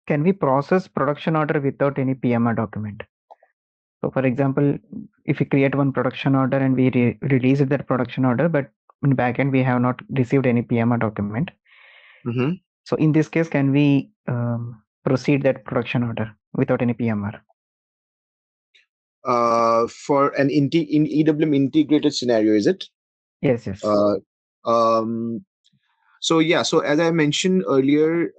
can we process production order without any PMR document? So for example, if we create one production order and we release that production order, but in backend we have not received any PMR document. So in this case, can we proceed that production order without any PMR? For an in EWM integrated scenario, is it? Yes, yes. So yeah, so as I mentioned earlier,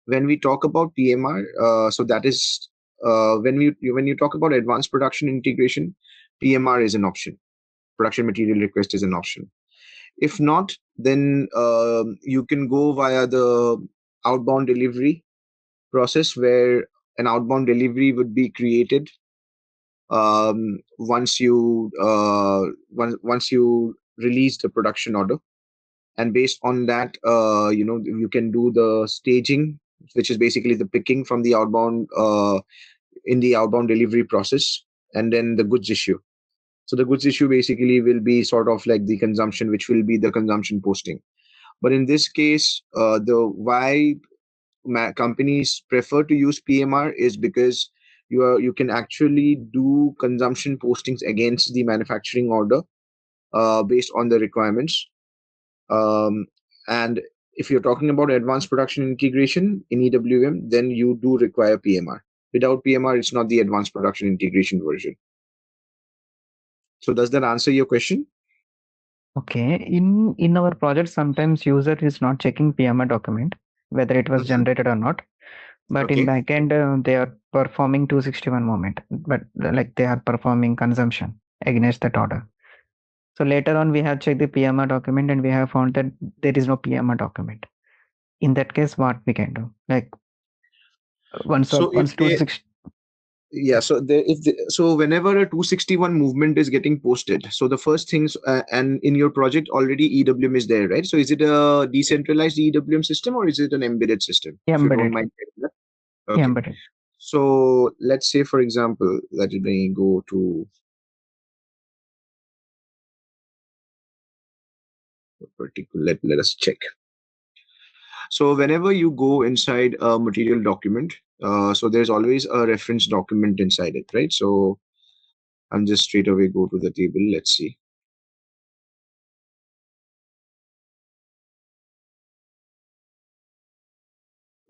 when we talk about PMR, so that is when you talk about advanced production integration, PMR is an option. Production material request is an option. If not, then you can go via the outbound delivery process, where an outbound delivery would be created once you release the production order, and based on that, you can do the staging, which is basically the picking from the outbound in the outbound delivery process, and then the goods issue. So the goods issue basically will be sort of like the consumption, which will be the consumption posting. But in this case, why companies prefer to use PMR is because you can actually do consumption postings against the manufacturing order based on the requirements. And if you're talking about advanced production integration in EWM, then you do require PMR. Without PMR, it's not the advanced production integration version. So does that answer your question? Okay. In our project, sometimes user is not checking PMR document, whether it was generated or not. But in backend, they are performing 261 movement, but like they are performing consumption against that order. So later on, we have checked the PMR document and we have found that there is no PMR document. In that case, what we can do? Like once 260. Yeah, so so whenever a 261 movement is getting posted, so the first things, and in your project already EWM is there, right? So is it a decentralized EWM system or is it an embedded system? Embedded. If you don't mind. Okay. Embedded. So let's say, for example, let me go to a particular, let us check. So whenever you go inside a material document, so there's always a reference document inside it, right? So I'm just straight away go to the table. Let's see.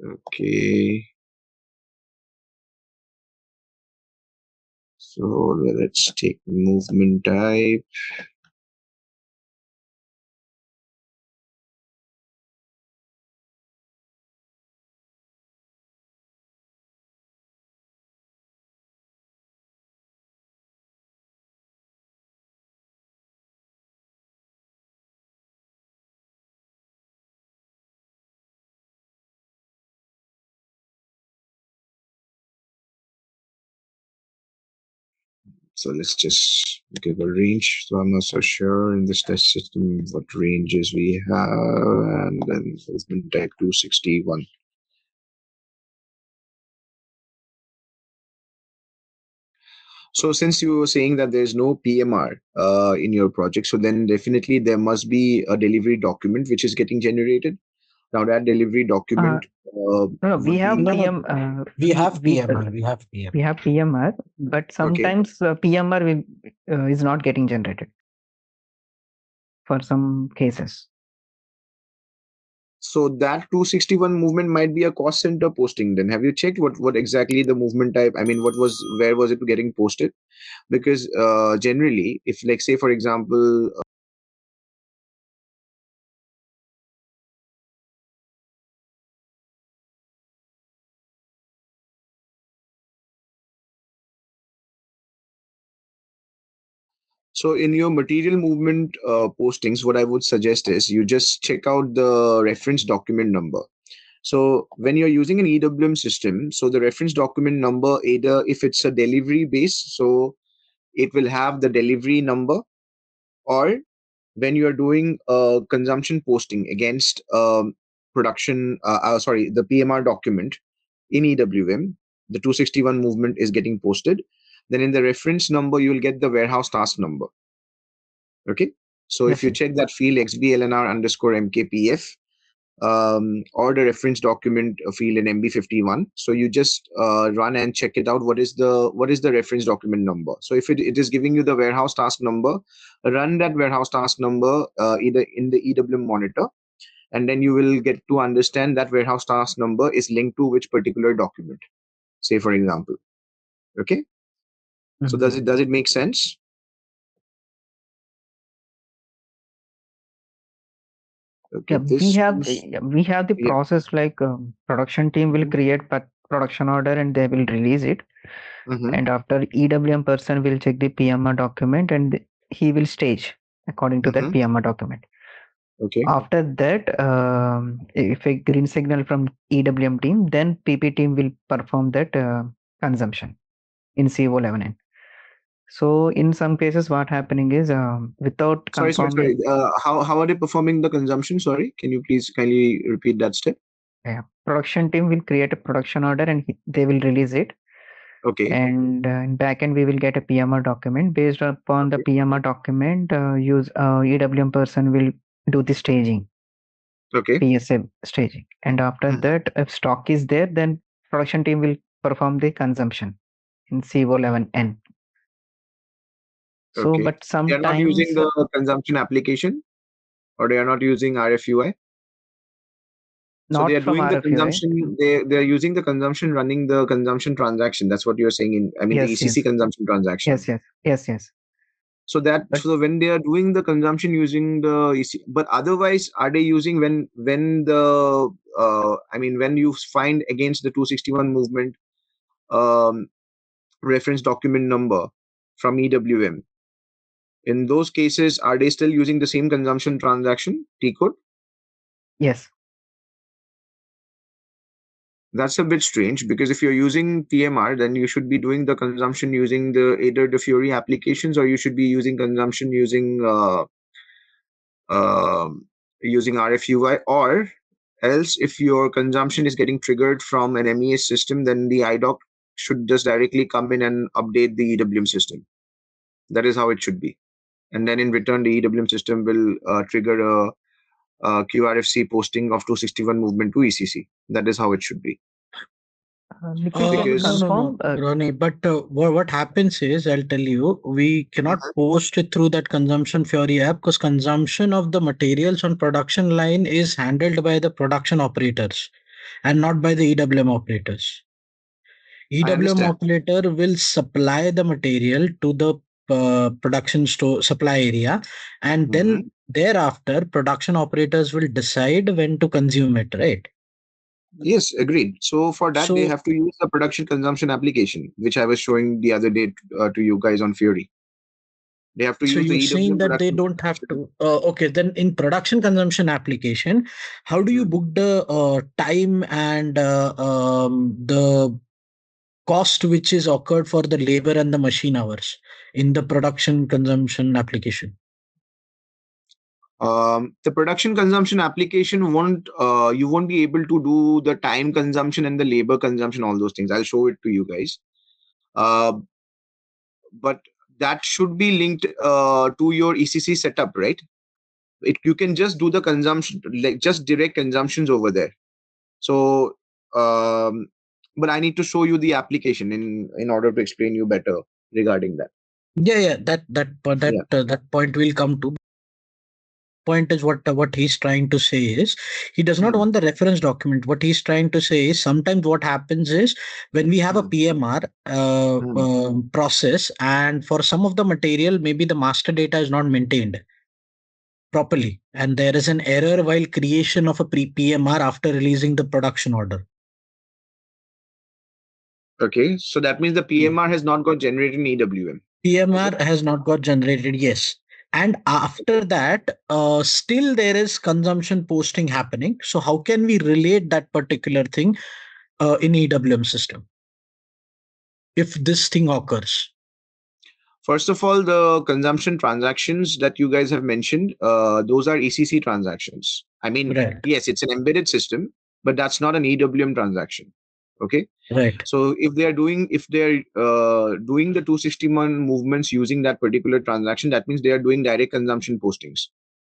Okay. So let's take movement type. So let's just give a range. So I'm not so sure in this test system what ranges we have, and then movement type 261. So since you were saying that there's no PMR in your project, so then definitely there must be a delivery document which is getting generated. Now that delivery document. No, we have we have PMR. We have PMR, but sometimes PMR is not getting generated for some cases. So that 261 movement might be a cost center posting. Then have you checked what exactly the movement type? I mean, where was it getting posted? Because generally, if like say for example. So in your material movement postings, what I would suggest is you just check out the reference document number. So when you're using an EWM system, so the reference document number, either if it's a delivery base, so it will have the delivery number, or when you're doing a consumption posting against production, the PMR document in EWM, the 261 movement is getting posted. Then in the reference number, you'll get the warehouse task number. Okay. So if you check that field XBLNR_MKPF, or the reference document field in MB51. So you just run and check it out. What is the reference document number? So if it is giving you the warehouse task number, run that warehouse task number either in the EWM monitor, and then you will get to understand that warehouse task number is linked to which particular document. Say for example, okay. So does it make sense? Okay, we have the process like production team will create production order and they will release it. And after EWM person will check the PMR document and he will stage according to that PMR document. Okay. After that, if a green signal from EWM team, then PP team will perform that consumption in CO11N. So in some cases, what happening is without confirming. Sorry. How are they performing the consumption? Sorry, can you please kindly repeat that step? Yeah, production team will create a production order and they will release it. Okay. And in backend we will get a PMR document. Based upon the PMR document, EWM person will do the staging. Okay. PSA staging, and after that, if stock is there, then production team will perform the consumption in CO11N. So, but sometimes they are not using the consumption application, or they are not using RFUI. So they are doing the consumption. They are using the consumption, running the consumption transaction. That's what you're saying the ECC consumption transaction. Yes. So when they are doing the consumption using the EC, but otherwise, are they using when you find against the 261 movement reference document number from EWM? In those cases, are they still using the same consumption transaction T code? Yes. That's a bit strange, because if you're using PMR, then you should be doing the consumption using either the Fury applications, or you should be using consumption using RFUI, or else if your consumption is getting triggered from an MES system, then the IDOC should just directly come in and update the EWM system. That is how it should be. And then in return, the EWM system will trigger a QRFC posting of 261 movement to ECC. That is how it should be. No, Ronnie, but what happens is, I'll tell you, we cannot post it through that consumption Fury app, because consumption of the materials on production line is handled by the production operators and not by the EWM operators. EWM operator will supply the material to the production store supply area, and then thereafter production operators will decide when to consume it, right? Yes, agreed. So for that, they have to use the production consumption application, which I was showing the other day to you guys on Fury. They have to use the EWM. So you're saying that they don't have to. Okay, then in production consumption application, how do you book the time and the cost which is occurred for the labor and the machine hours in the production consumption application? The production consumption application you won't be able to do the time consumption and the labor consumption, all those things. I'll show it to you guys. But that should be linked to your ECC setup, right? You can just do the consumption, like just direct consumptions over there. So, but I need to show you the application in order to explain you better regarding that. Yeah. That point will come to. Point is what he's trying to say is he does not want the reference document. What he's trying to say is sometimes what happens is when we have a PMR process, and for some of the material maybe the master data is not maintained properly, and there is an error while creation of a PMR after releasing the production order. Okay, so that means the PMR has not got generated in EWM. PMR has not got generated, yes. And after that, still there is consumption posting happening. So how can we relate that particular thing in EWM system if this thing occurs? First of all, the consumption transactions that you guys have mentioned, those are ECC transactions. I mean, yes, it's an embedded system, but that's not an EWM transaction. Okay. Right. So if they're doing the 261 movements using that particular transaction, that means they are doing direct consumption postings.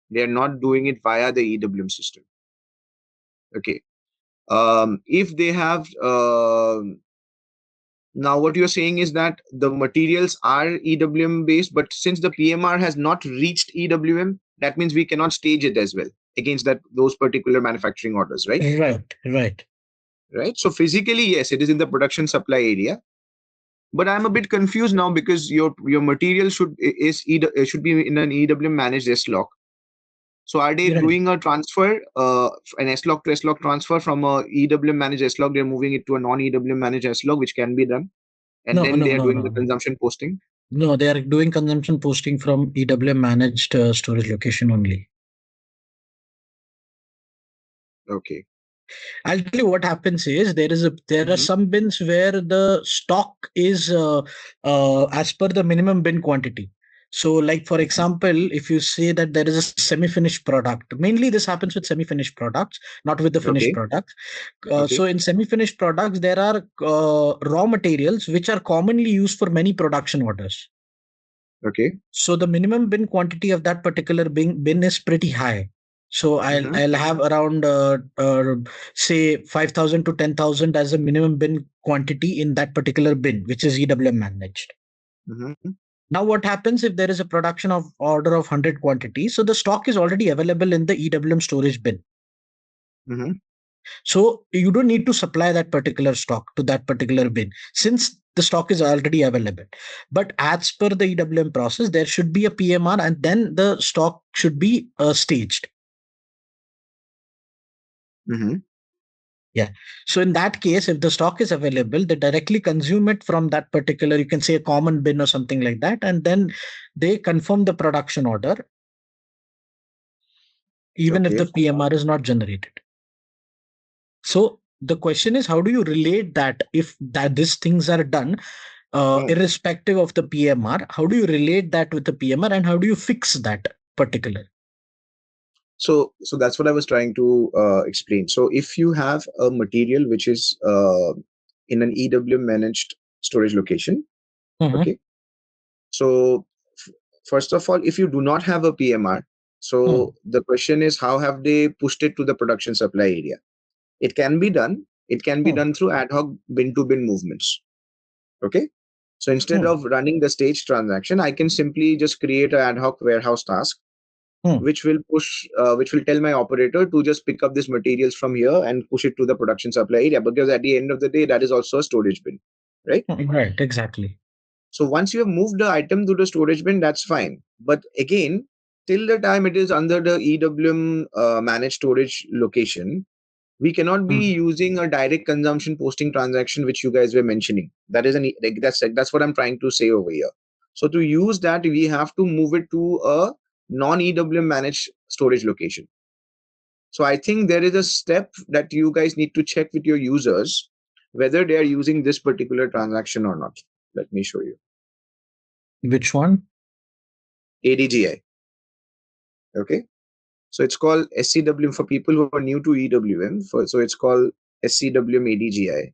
They are not doing it via the EWM system. Okay. If they have now what you're saying is that the materials are EWM based, but since the PMR has not reached EWM, that means we cannot stage it as well against those particular manufacturing orders, right? Right. Right. So physically, yes, it is in the production supply area. But I'm a bit confused now because your material should be in an EWM managed S-log. So are they Right. doing a transfer, an S-log to S-log transfer from a EWM managed S-log? They're moving it to a non-EWM managed S-log, which can be done, and No, then no, they are no, doing the no. consumption posting. No, they are doing consumption posting from EWM managed storage location only. Okay. I'll tell you what happens is there are some bins where the stock is as per the minimum bin quantity. So, like for example, if you say that there is a semi-finished product, mainly this happens with semi-finished products, not with the finished Okay. products. Okay. So, in semi-finished products, there are raw materials which are commonly used for many production orders. Okay. So the minimum bin quantity of that particular bin is pretty high. So I'll have around say 5,000 to 10,000 as a minimum bin quantity in that particular bin, which is EWM managed. Now what happens if there is a production of order of 100 quantities? So the stock is already available in the EWM storage bin. So you don't need to supply that particular stock to that particular bin since the stock is already available. But as per the EWM process, there should be a PMR and then the stock should be staged. Yeah. So in that case, if the stock is available, they directly consume it from that particular, you can say a common bin or something like that. And then they confirm the production order, even if the PMR is not generated. So the question is, how do you relate that if that these things are done irrespective of the PMR? How do you relate that with the PMR and how do you fix that particular? So that's what I was trying to explain. So if you have a material which is in an EWM managed storage location, okay. So first of all, if you do not have a PMR, so the question is, how have they pushed it to the production supply area? It can be done. It can be done through ad hoc bin to bin movements. Okay. So instead of running the stage transaction, I can simply just create an ad hoc warehouse task, which will tell my operator to just pick up these materials from here and push it to the production supply area. Because at the end of the day, that is also a storage bin, right? Right, exactly. So once you have moved the item to the storage bin, that's fine. But again, till the time it is under the EWM managed storage location, we cannot be using a direct consumption posting transaction, which you guys were mentioning. That's what I'm trying to say over here. So to use that, we have to move it to a non-EWM managed storage location. So I think there is a step that you guys need to check with your users whether they are using this particular transaction or not. Let me show you. Which one? ADGI. Okay. So it's called SCWM for people who are new to EWM. So it's called SCWM ADGI.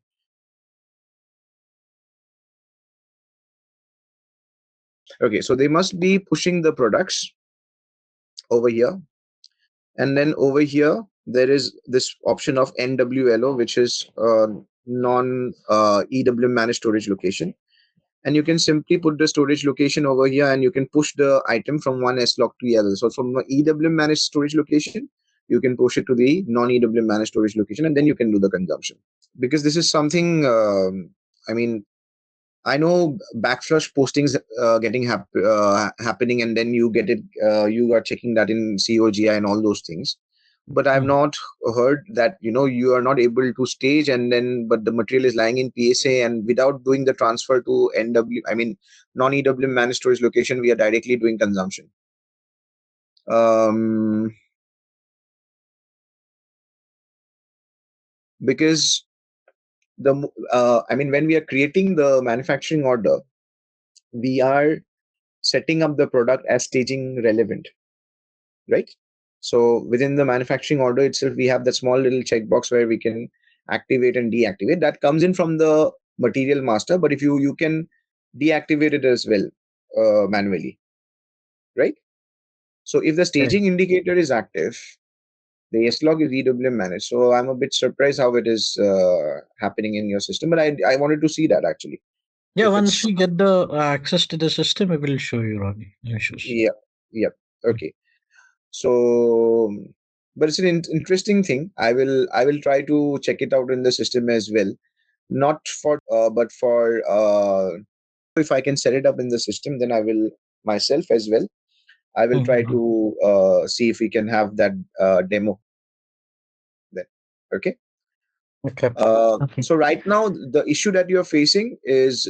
Okay, so they must be pushing the products over here. And then over here, there is this option of NWLO, which is non-EWM managed storage location. And you can simply put the storage location over here and you can push the item from one S-log to the other. So from the EWM managed storage location, you can push it to the non-EWM managed storage location and then you can do the consumption. Because this is something, I know backflush postings getting happening, and then you get it. You are checking that in COGI and all those things. But I've not heard that you are not able to stage, but the material is lying in PSA, and without doing the transfer to non-EWM managed storage location, we are directly doing consumption. Because when we are creating the manufacturing order, we are setting up the product as staging relevant, right? So within the manufacturing order itself, we have the small little checkbox where we can activate and deactivate. That comes in from the material master, but if you can deactivate it as well manually, right? So if the staging indicator is active, The S-log is EWM managed. So I'm a bit surprised how it is happening in your system. But I wanted to see that actually. Yeah, If once it's we get the access to the system, it will show you, Ronnie. No issues. yeah. Okay. So, but it's an interesting thing. I will try to check it out in the system as well. Not for but for if I can set it up in the system, then I will myself as well. I will try Mhm. to see if we can have that demo then. Okay. Okay. Okay. So right now the issue that you're facing is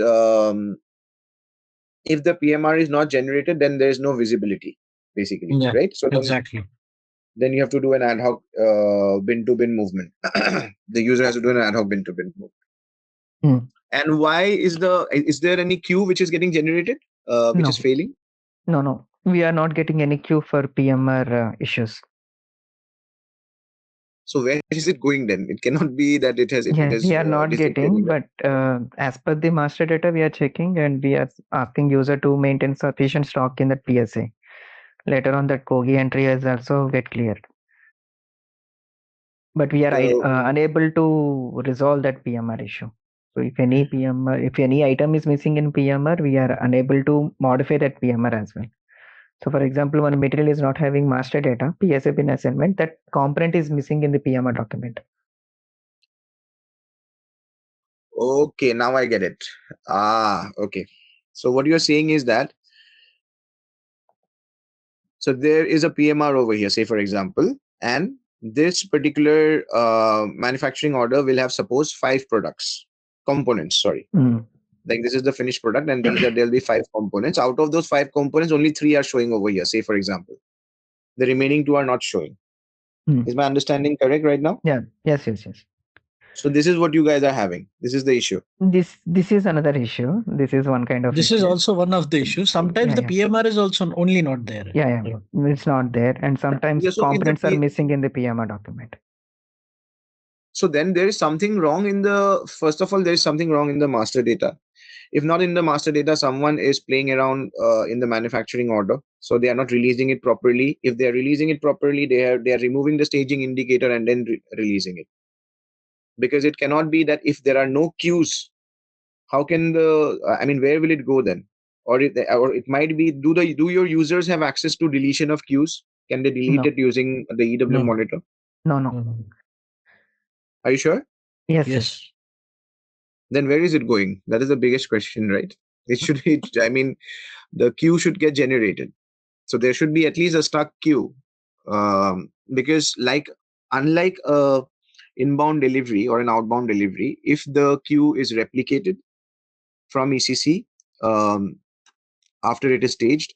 if the PMR is not generated, then there is no visibility basically, Yeah, right? So exactly. then you have to do an ad hoc bin to bin movement. The user has to do an ad hoc bin to bin movement. Hmm. And why is there any queue which is getting generated, which No, is failing? no. We are not getting any queue for PMR issues. So where is it going then? It cannot be that it has Yeah, we are not disappeared getting, anywhere. but as per the master data, we are checking and we are asking user to maintain sufficient stock in the PSA. Later on, that Kogi entry is also get cleared. But we are The unable to resolve that PMR issue. So if any item is missing in PMR, we are unable to modify that PMR as well. So for example, when material is not having master data, PSA bin assignment, that component is missing in the PMR document. Okay, now I get it. Okay. So what you're saying is that so there is a PMR over here, say for example, and this particular manufacturing order will have suppose 5 components. Sorry, Mm. like this is the finished product, and there'll be 5 components. Out of those 5 components, only 3 are showing over here. Say for example, the remaining 2 are not showing. Mm. Is my understanding correct right now? Yeah. Yes. So this is what you guys are having. This is the issue. This is another issue. This is one kind of This is issue. also one of the issues. Sometimes the Yeah. PMR is also only not there. Yeah. It's not there, and sometimes Yeah, so in the components are missing in the PMR document. so then there is something wrong in the first of all there is something wrong in the master data. If not in the master data, someone is playing around in the manufacturing order, so they are not releasing it properly. If they are releasing it properly, they are removing the staging indicator and then releasing it, because it cannot be that if there are no queues, how can the I mean where will it go then? Or it might be, do your users have access to deletion of queues? Can they delete No. it using the EWM No. monitor? No. Mhm. Are you sure? Yes. Yes. Then where is it going? That is the biggest question, right? It should be, I mean, the queue should get generated. So there should be at least a stuck queue. Because unlike a inbound delivery or an outbound delivery, if the queue is replicated from ECC um, after it is staged,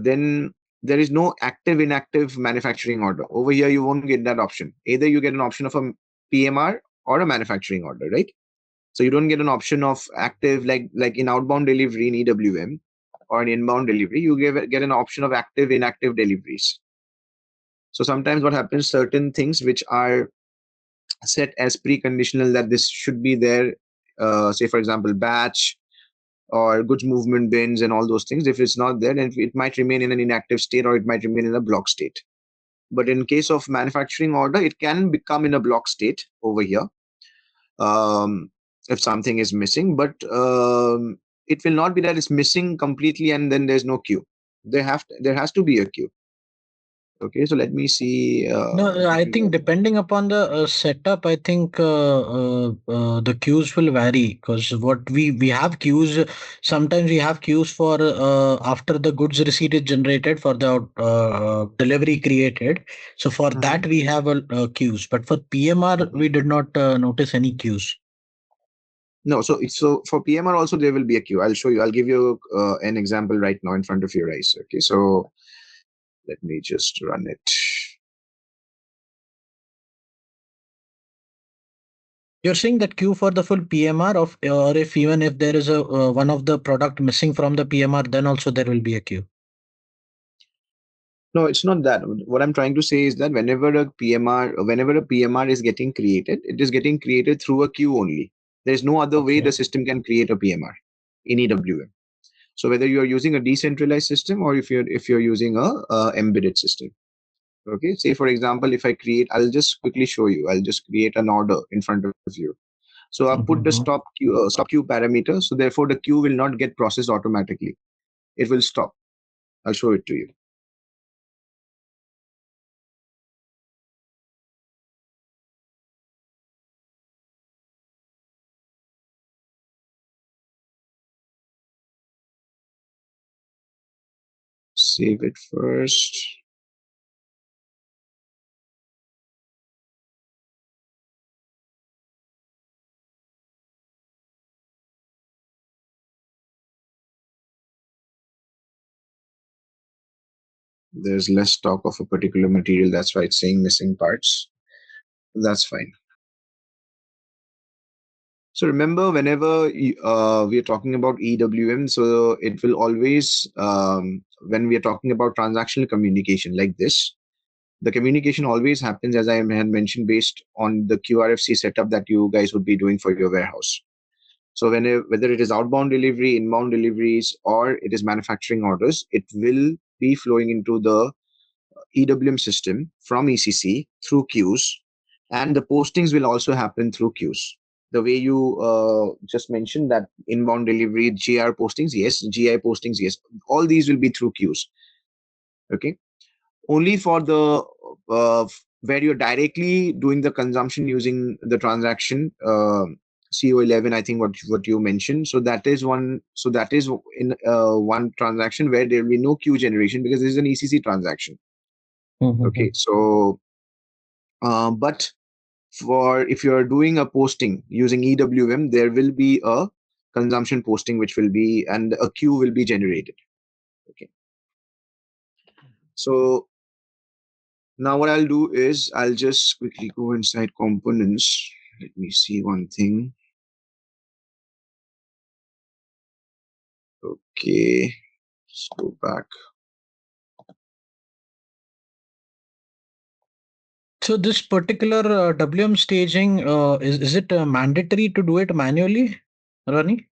then there is no active inactive manufacturing order. Over here, you won't get that option. Either you get an option of a PMR or a manufacturing order, right? So you don't get an option of active, like in outbound delivery in EWM or in inbound delivery, you get an option of active inactive deliveries. So sometimes what happens, certain things which are set as preconditional that this should be there, say for example batch or goods movement bins and all those things, if it's not there, then it might remain in an inactive state or it might remain in a block state. But in case of manufacturing order, it can become in a block state over here, um, if something is missing, but it will not be that it's missing completely and then there's no queue. There has to be a queue. Okay, so let me see. No, I think depending upon the setup, I think the queues will vary because what we have queues. Sometimes we have queues for after the goods receipt is generated for the delivery created. So for that we have queues, but for PMR we did not notice any queues. No, so for PMR also there will be a queue. I'll show you. I'll give you an example right now in front of your eyes. Okay, so let me just run it. You're saying that queue for the full PMR of, or if even if there is a one of the product missing from the PMR, then also there will be a queue. No, it's not that. What I'm trying to say is that whenever a PMR is getting created, it is getting created through a queue only. There's no other way the system can create a PMR in EWM. So whether you're using a decentralized system or if you're using a embedded system. Okay, say for example, if I create, I'll just quickly show you. I'll just create an order in front of you. So I've put the stop queue parameter. So therefore, the queue will not get processed automatically. It will stop. I'll show it to you. Save it first. There's less stock of a particular material. That's why it's saying missing parts. That's fine. So remember, whenever we are talking about EWM, so it will always, when we are talking about transactional communication like this, the communication always happens, as I had mentioned, based on the QRFC setup that you guys would be doing for your warehouse. So whether it is outbound delivery, inbound deliveries, or it is manufacturing orders, it will be flowing into the EWM system from ECC through queues, and the postings will also happen through queues. The way you just mentioned that inbound delivery, GR postings, yes, GI postings, yes, all these will be through queues. Okay, only for the where you're directly doing the consumption using the transaction CO11, I think what you mentioned. So that is one. So that is in one transaction where there will be no queue generation because this is an ECC transaction. Okay, so but for if you are doing a posting using EWM, there will be a consumption posting which will be, and a queue will be generated. Okay, so now what I'll do is I'll just quickly go inside components. Let me see one thing. Okay, let's go back. So this particular WM staging, is it mandatory to do it manually, Rani?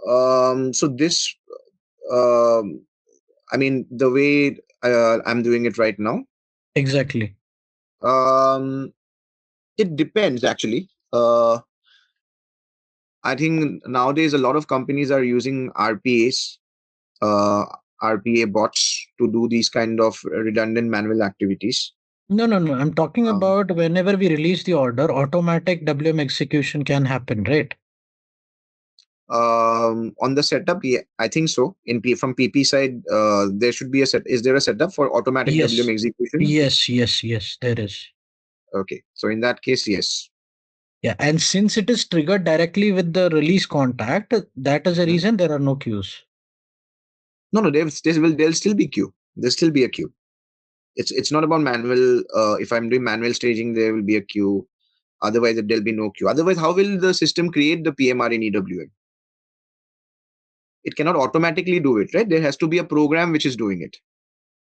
So this, I mean, the way I'm doing it right now. Exactly. It depends actually. I think nowadays a lot of companies are using RPAs, uh, RPA bots to do these kind of redundant manual activities. No, no, no. I'm talking Um, about whenever we release the order, automatic WM execution can happen, right? on the setup, yeah, I think so. From PP side, there should be a set. Is there a setup for automatic WM Yes. execution? Yes, there is. Okay, so in that case, yes. Yeah, and since it is triggered directly with the release contact, that is the Mhm. reason there are no queues. No, there'll still be queue. There'll still be a queue. It's not about manual. If I'm doing manual staging, there will be a queue. Otherwise, there'll be no queue. Otherwise, how will the system create the PMR in EWM? It cannot automatically do it, right? There has to be a program which is doing it.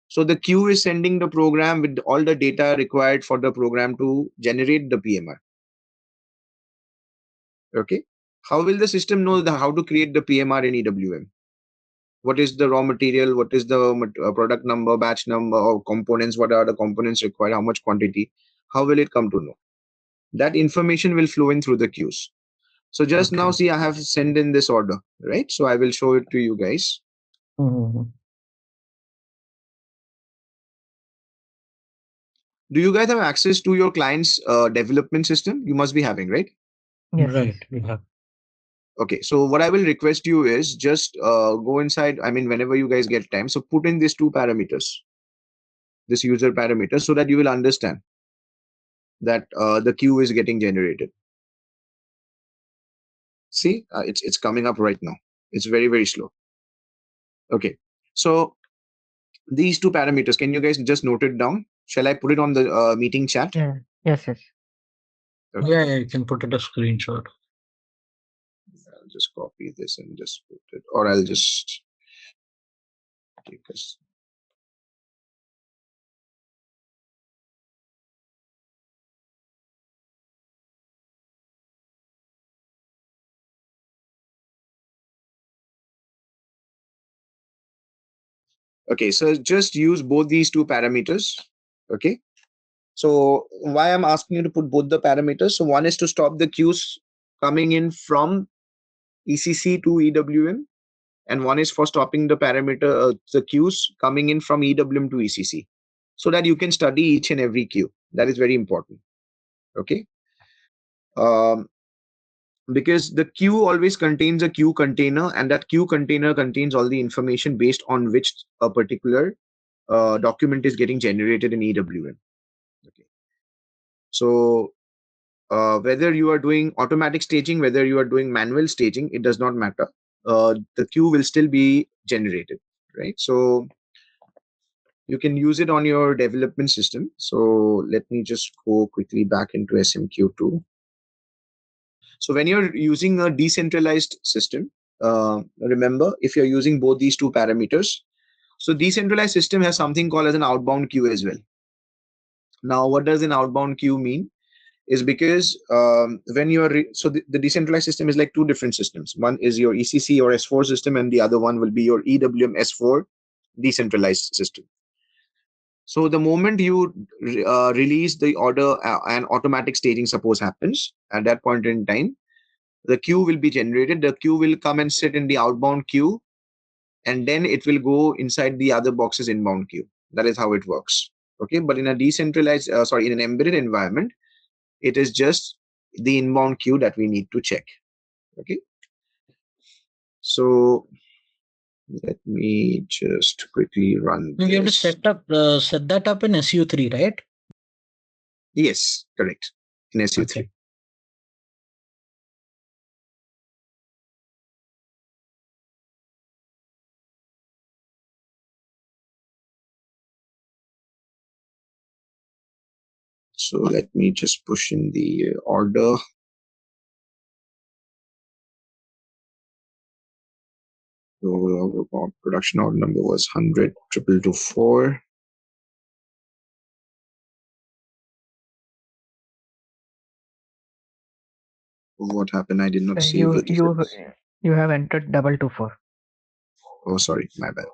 So the queue is sending the program with all the data required for the program to generate the PMR. Okay. How will the system know how to create the PMR in EWM? What is the raw material? What is the product number, batch number, or components? What are the components required? How much quantity? How will it come to know? That information will flow in through the queues. So just now, see, I have sent in this order, right? So I will show it to you guys. Mhm. Do you guys have access to your client's development system? You must be having, right? Yes, Right, yes. we have. Okay, so what I will request you is just go inside. I mean, whenever you guys get time, so put in these two parameters, this user parameter, so that you will understand that the queue is getting generated. See, it's coming up right now. It's very, very slow. Okay, so these two parameters, can you guys just note it down? Shall I put it on the meeting chat? Yeah. Yes, yes. Okay, Yeah, you can put it a screenshot. I'll just copy this and just put it, or I'll just take this. Okay, so just use both these two parameters. Okay. So why I'm asking you to put both the parameters? So one is to stop the queues coming in from ECC to EWM, and one is for stopping the queues coming in from EWM to ECC, so that you can study each and every queue. That is very important. Okay. Um, because the queue always contains a queue container, and that queue container contains all the information based on which a particular document is getting generated in EWM. Okay. So whether you are doing automatic staging, whether you are doing manual staging, it does not matter. The queue will still be generated, right? So you can use it on your development system. So let me just go quickly back into SMQ2. So when you're using a decentralized system, remember, if you're using both these two parameters, so decentralized system has something called as an outbound queue as well. Now, what does an outbound queue mean? Is because when you are the decentralized system is like two different systems. One is your ECC or S4 system, and the other one will be your EWM S4 decentralized system. So the moment you release the order, and automatic staging suppose happens, at that point in time, the queue will be generated. The queue will come and sit in the outbound queue, and then it will go inside the other box's inbound queue. That is how it works. Okay, but in a decentralized, in an embedded environment, it is just the inbound queue that we need to check. Okay. So let me just quickly run You have to this. set that up in SU3, right? Yes, correct. In SU3. Okay. So let me just push in the order. So our production order number was 100,224. What happened? I did not save You it. you have entered 224. Oh, sorry, my bad.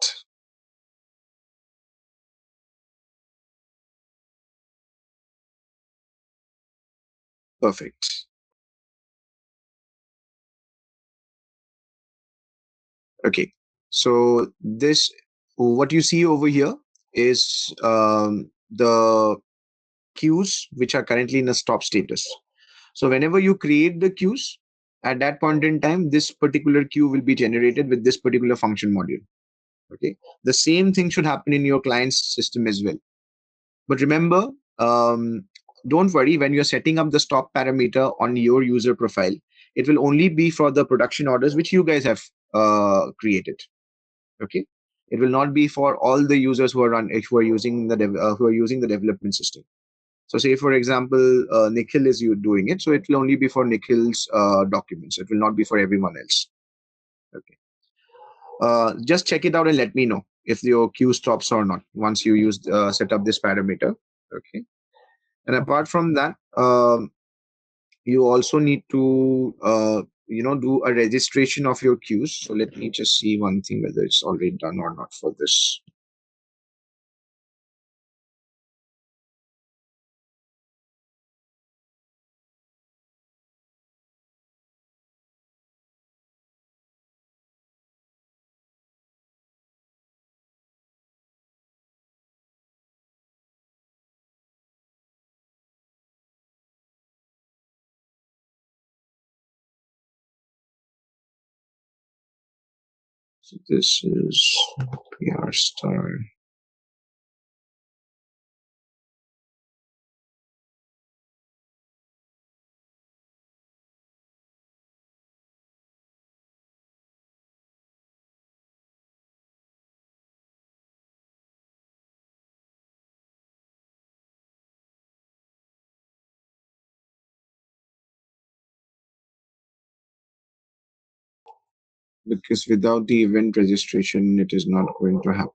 Perfect. Okay. So what you see over here is the queues which are currently in a stop status. So whenever you create the queues, at that point in time, this particular queue will be generated with this particular function module. Okay. The same thing should happen in your client's system as well. But remember, don't worry, when you're setting up the stop parameter on your user profile, it will only be for the production orders which you guys have created. Okay. It will not be for all the users who are using the development system. So say, for example, Nikhil is you doing it. So it will only be for Nikhil's documents. It will not be for everyone else. Okay. Just check it out and let me know if your queue stops or not once you set up this parameter. Okay. And apart from that, you also need to do a registration of your queues. So let me just see one thing, whether it's already done or not for this. So this is PR star. Because without the event registration, it is not going to happen.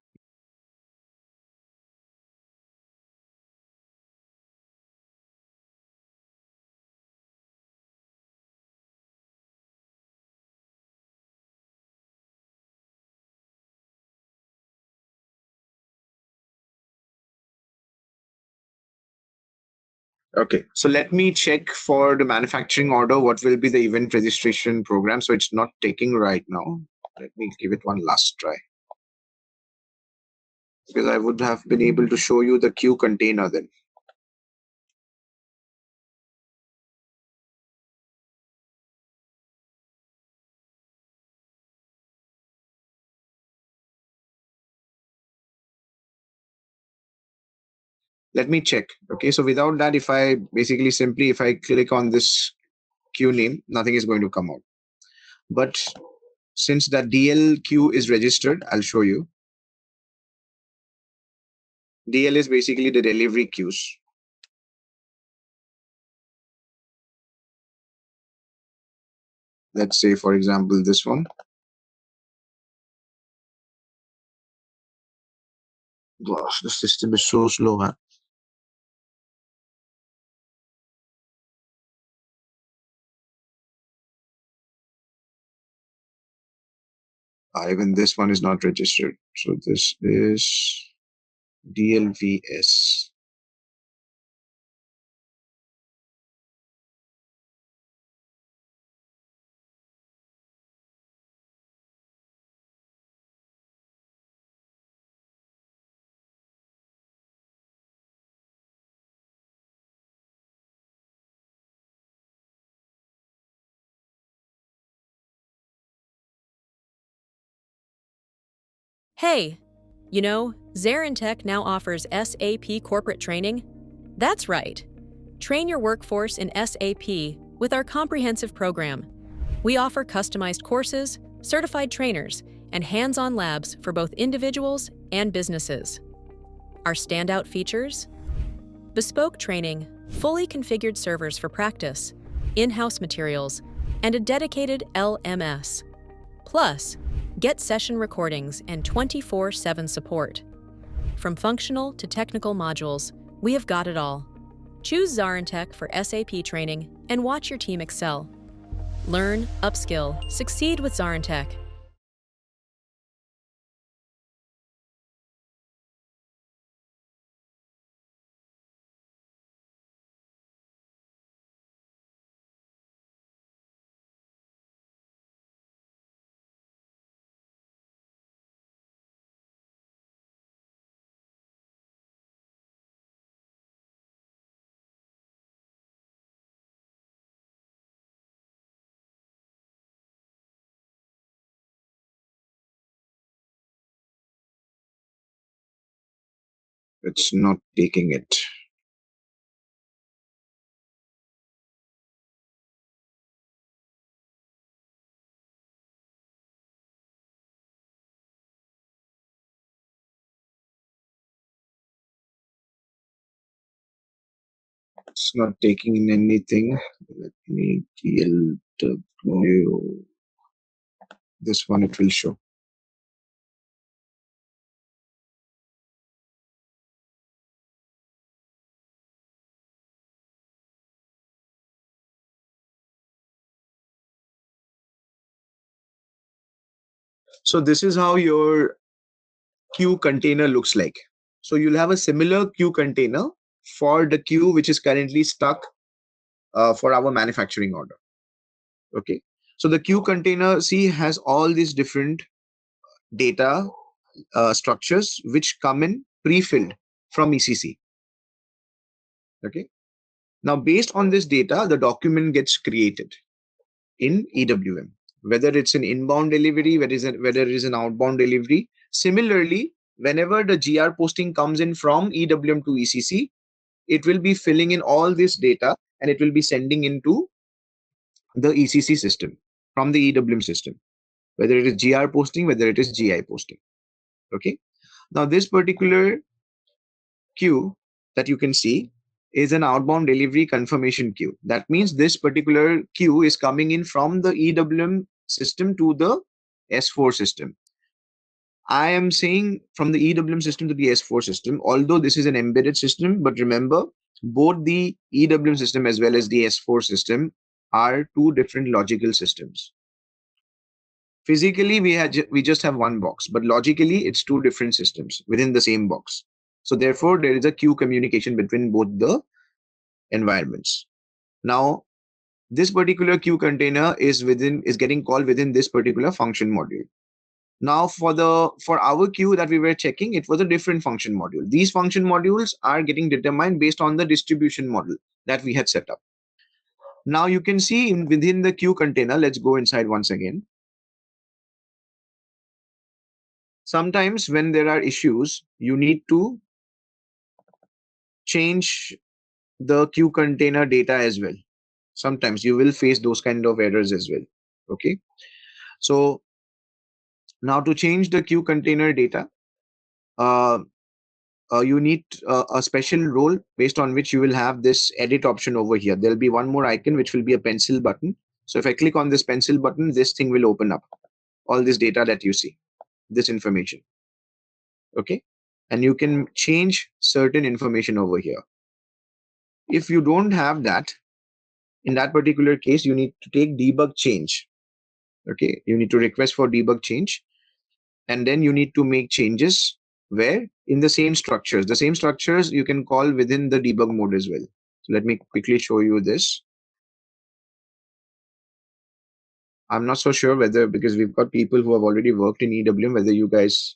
Okay, so let me check for the manufacturing order what will be the event registration program. So it's not taking right now. Let me give it one last try, because I would have been able to show you the queue container then. Let me check. Okay, so without that, if I basically simply if I click on this queue name, nothing is going to come out. But since that DL queue is registered, I'll show you. DL is basically the delivery queues. Let's say, for example, this one. Gosh, the system is so slow, man. Even this one is not registered. So this is DLVS. Hey, you know, ZaranTech now offers SAP corporate training. That's right. Train your workforce in SAP with our comprehensive program. We offer customized courses, certified trainers, and hands-on labs for both individuals and businesses. Our standout features? Bespoke training, fully configured servers for practice, in-house materials, and a dedicated LMS. Plus, get session recordings and 24/7 support. From functional to technical modules, we have got it all. Choose ZaranTech for SAP training and watch your team excel. Learn, upskill, succeed with ZaranTech. It's not taking it. It's not taking in anything. Let me DLW. This one it will show. So this is how your queue container looks like. So you'll have a similar queue container for the queue which is currently stuck for our manufacturing order. Okay. So the queue container, see, has all these different data structures which come in pre-filled from ECC. Okay. Now, based on this data, the document gets created in EWM, whether it's an inbound delivery, whether it is an outbound delivery. Similarly, whenever the GR posting comes in from EWM to ECC, it will be filling in all this data and it will be sending into the ECC system from the EWM system, whether it is GR posting, whether it is GI posting. Okay. Now, this particular queue that you can see is an outbound delivery confirmation queue. That means this particular queue is coming in from the EWM system to the S4 system. I am saying from the EWM system to the S4 system, although this is an embedded system, but remember, both the EWM system as well as the S4 system are two different logical systems. Physically, we just have one box, but logically, it's two different systems within the same box. So therefore, there is a queue communication between both the environments. Now, this particular queue container is getting called within this particular function module. Now, for our queue that we were checking, it was a different function module. These function modules are getting determined based on the distribution model that we had set up. Now you can see within the queue container, let's go inside once again. Sometimes when there are issues, you need to change the queue container data as well. Sometimes you will face those kind of errors as well. Okay. So now to change the queue container data, you need a special role based on which you will have this edit option over here. There'll be one more icon, which will be a pencil button. So if I click on this pencil button, this thing will open up all this data that you see, this information. Okay. And you can change certain information over here. If you don't have that, in that particular case, you need to take debug change. Okay. You need to request for debug change. And then you need to make changes where in the same structures you can call within the debug mode as well. So let me quickly show you this. I'm not so sure whether, because we've got people who have already worked in EWM, whether you guys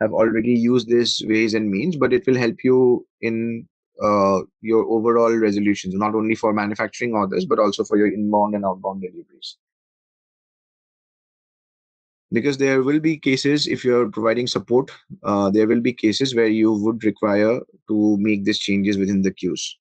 have already used these ways and means, but it will help you in your overall resolutions, not only for manufacturing orders, but also for your inbound and outbound deliveries. Because there will be cases, if you're providing support, there will be cases where you would require to make these changes within the queues.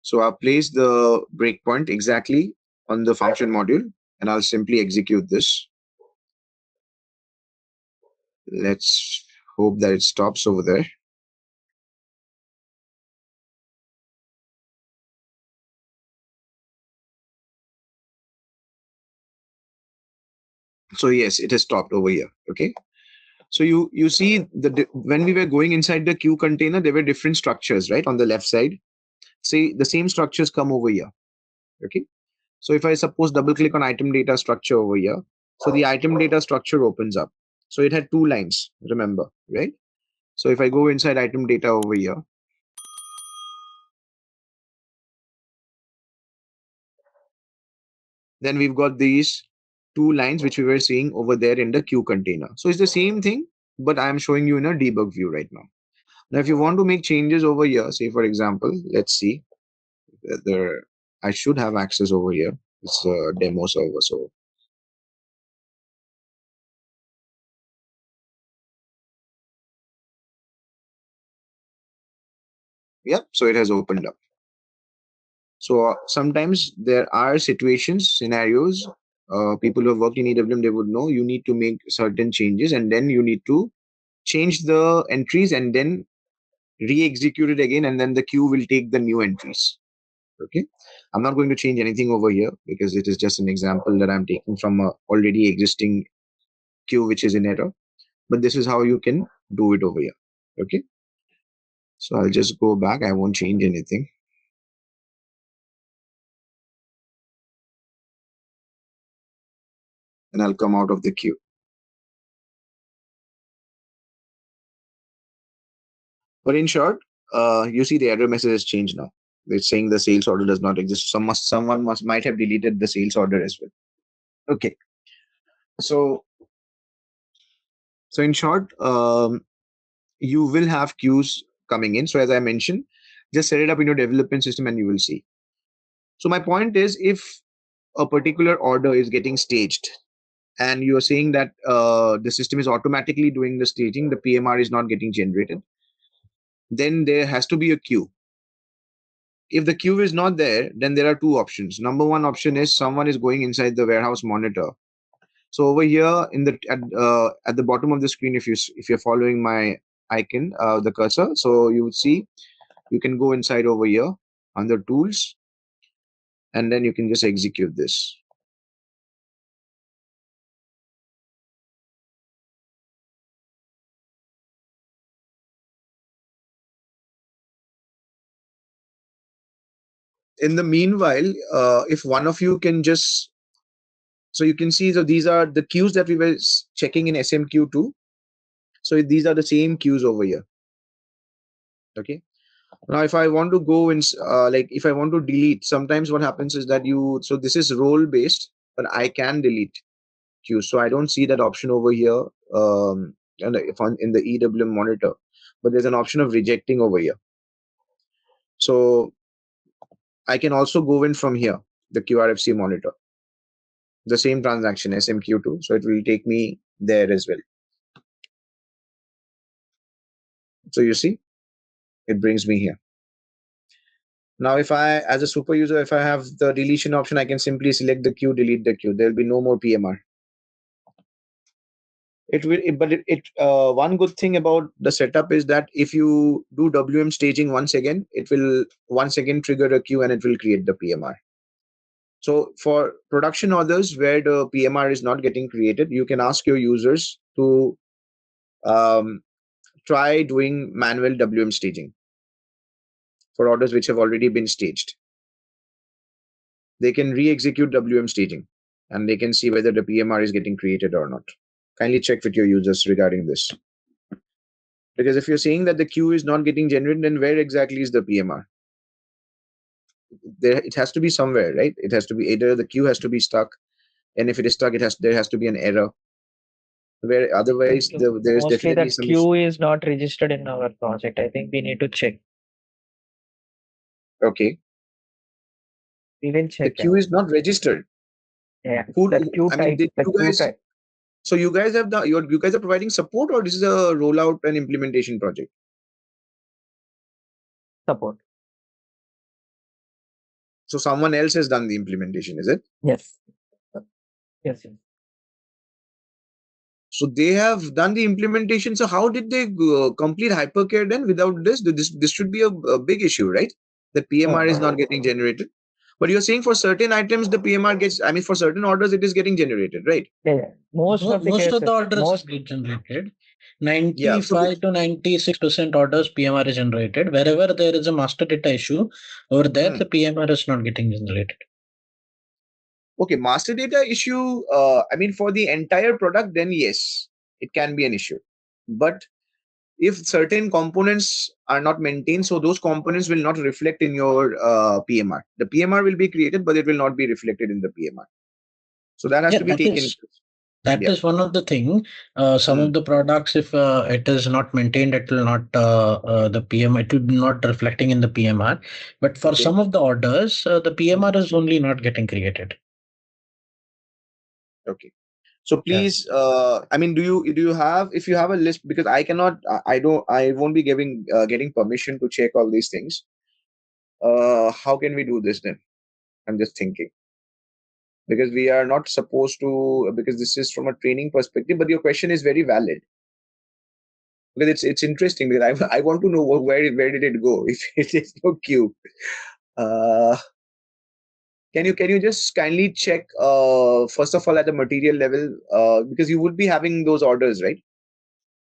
So I'll place the breakpoint exactly on the function module, and I'll simply execute this. Let's hope that it stops over there. So yes, it has stopped over here. Okay. So you see when we were going inside the queue container, there were different structures, right? On the left side, say the same structures come over here. Okay. So if I suppose double click on item data structure over here, so the item data structure opens up. So it had two lines, remember, right? So if I go inside item data over here, then we've got these two lines which we were seeing over there in the queue container. So it's the same thing, but I'm showing you in a debug view right now. Now, if you want to make changes over here, say for example, let's see whether I should have access over here. It's a demo server. So yeah, so it has opened up. So sometimes there are scenarios, people who have worked in EWM, they would know you need to make certain changes and then you need to change the entries and then re-execute it again, and then the queue will take the new entries. Okay. I'm not going to change anything over here because it is just an example that I'm taking from a already existing queue which is in error. But this is how you can do it over here. Okay. So I'll just go back. I won't change anything. And I'll come out of the queue. But in short, you see the error message has changed now. It's saying the sales order does not exist. Someone might have deleted the sales order as well. Okay. So in short, you will have queues coming in. So as I mentioned, just set it up in your development system and you will see. So my point is, if a particular order is getting staged and you're saying that the system is automatically doing the staging, the PMR is not getting generated, then there has to be a queue. If the queue is not there, then there are two options. Number one option is someone is going inside the warehouse monitor. So over here in the at the bottom of the screen, if you're following my icon, the cursor, so you would see you can go inside over here under tools, and then you can just execute this. In the meanwhile, if one of you can just, so you can see, so these are the queues that we were checking in SMQ2. So these are the same queues over here. Okay. Now, if I want to go in, if I want to delete, sometimes what happens is that so this is role based, but I can delete queues. So I don't see that option over here in the EWM monitor, but there's an option of rejecting over here. So I can also go in from here, the QRFC monitor, the same transaction SMQ2. So it will take me there as well. So you see, it brings me here. Now, if I, as a super user, if I have the deletion option, I can simply select the queue, delete the queue. There will be no more PMR. It will, one good thing about the setup is that if you do WM staging once again, it will once again trigger a queue and it will create the PMR. So for production orders where the PMR is not getting created, you can ask your users to try doing manual WM staging for orders which have already been staged. They can re-execute WM staging and they can see whether the PMR is getting created or not. Kindly check with your users regarding this. Because if you're saying that the queue is not getting generated, then where exactly is the PMR? It has to be somewhere, right? It has to be either the queue has to be stuck, and if it is stuck, there has to be an error. Where otherwise there is Mostly definitely that some queue is not registered in our project. I think we need to check. Okay. We will check. The queue is not registered. Yeah. The queue type. So you guys have you guys are providing support, or this is a rollout and implementation project? Support. So someone else has done the implementation, is it? Yes. Yes. So they have done the implementation. So how did they complete hypercare then without this? This should be a big issue, right? The PMR is not getting generated. But you're saying for certain items, the PMR gets, I mean, for certain orders, it is getting generated, right? Yeah. Most of the orders get generated. 95 to 96% orders PMR is generated. Wherever there is a master data issue, over there, the PMR is not getting generated. Okay, master data issue, I mean, for the entire product, then yes, it can be an issue. But if certain components are not maintained, so those components will not reflect in your PMR. The PMR will be created, but it will not be reflected in the PMR. So that has to be taken. That is one of the thing. Some of the products, if it is not maintained, it will not the PMR. It will be not reflecting in the PMR. But for some of the orders, the PMR is only not getting created. Okay. So please, I mean, do you have, if you have a list, because I cannot, I won't be getting permission to check all these things. How can we do this then? I'm just thinking. Because we are not supposed to, because this is from a training perspective, but your question is very valid. Because it's interesting, because I want to know where did it go if it is no queue. Can you just kindly check first of all at the material level, because you would be having those orders, right?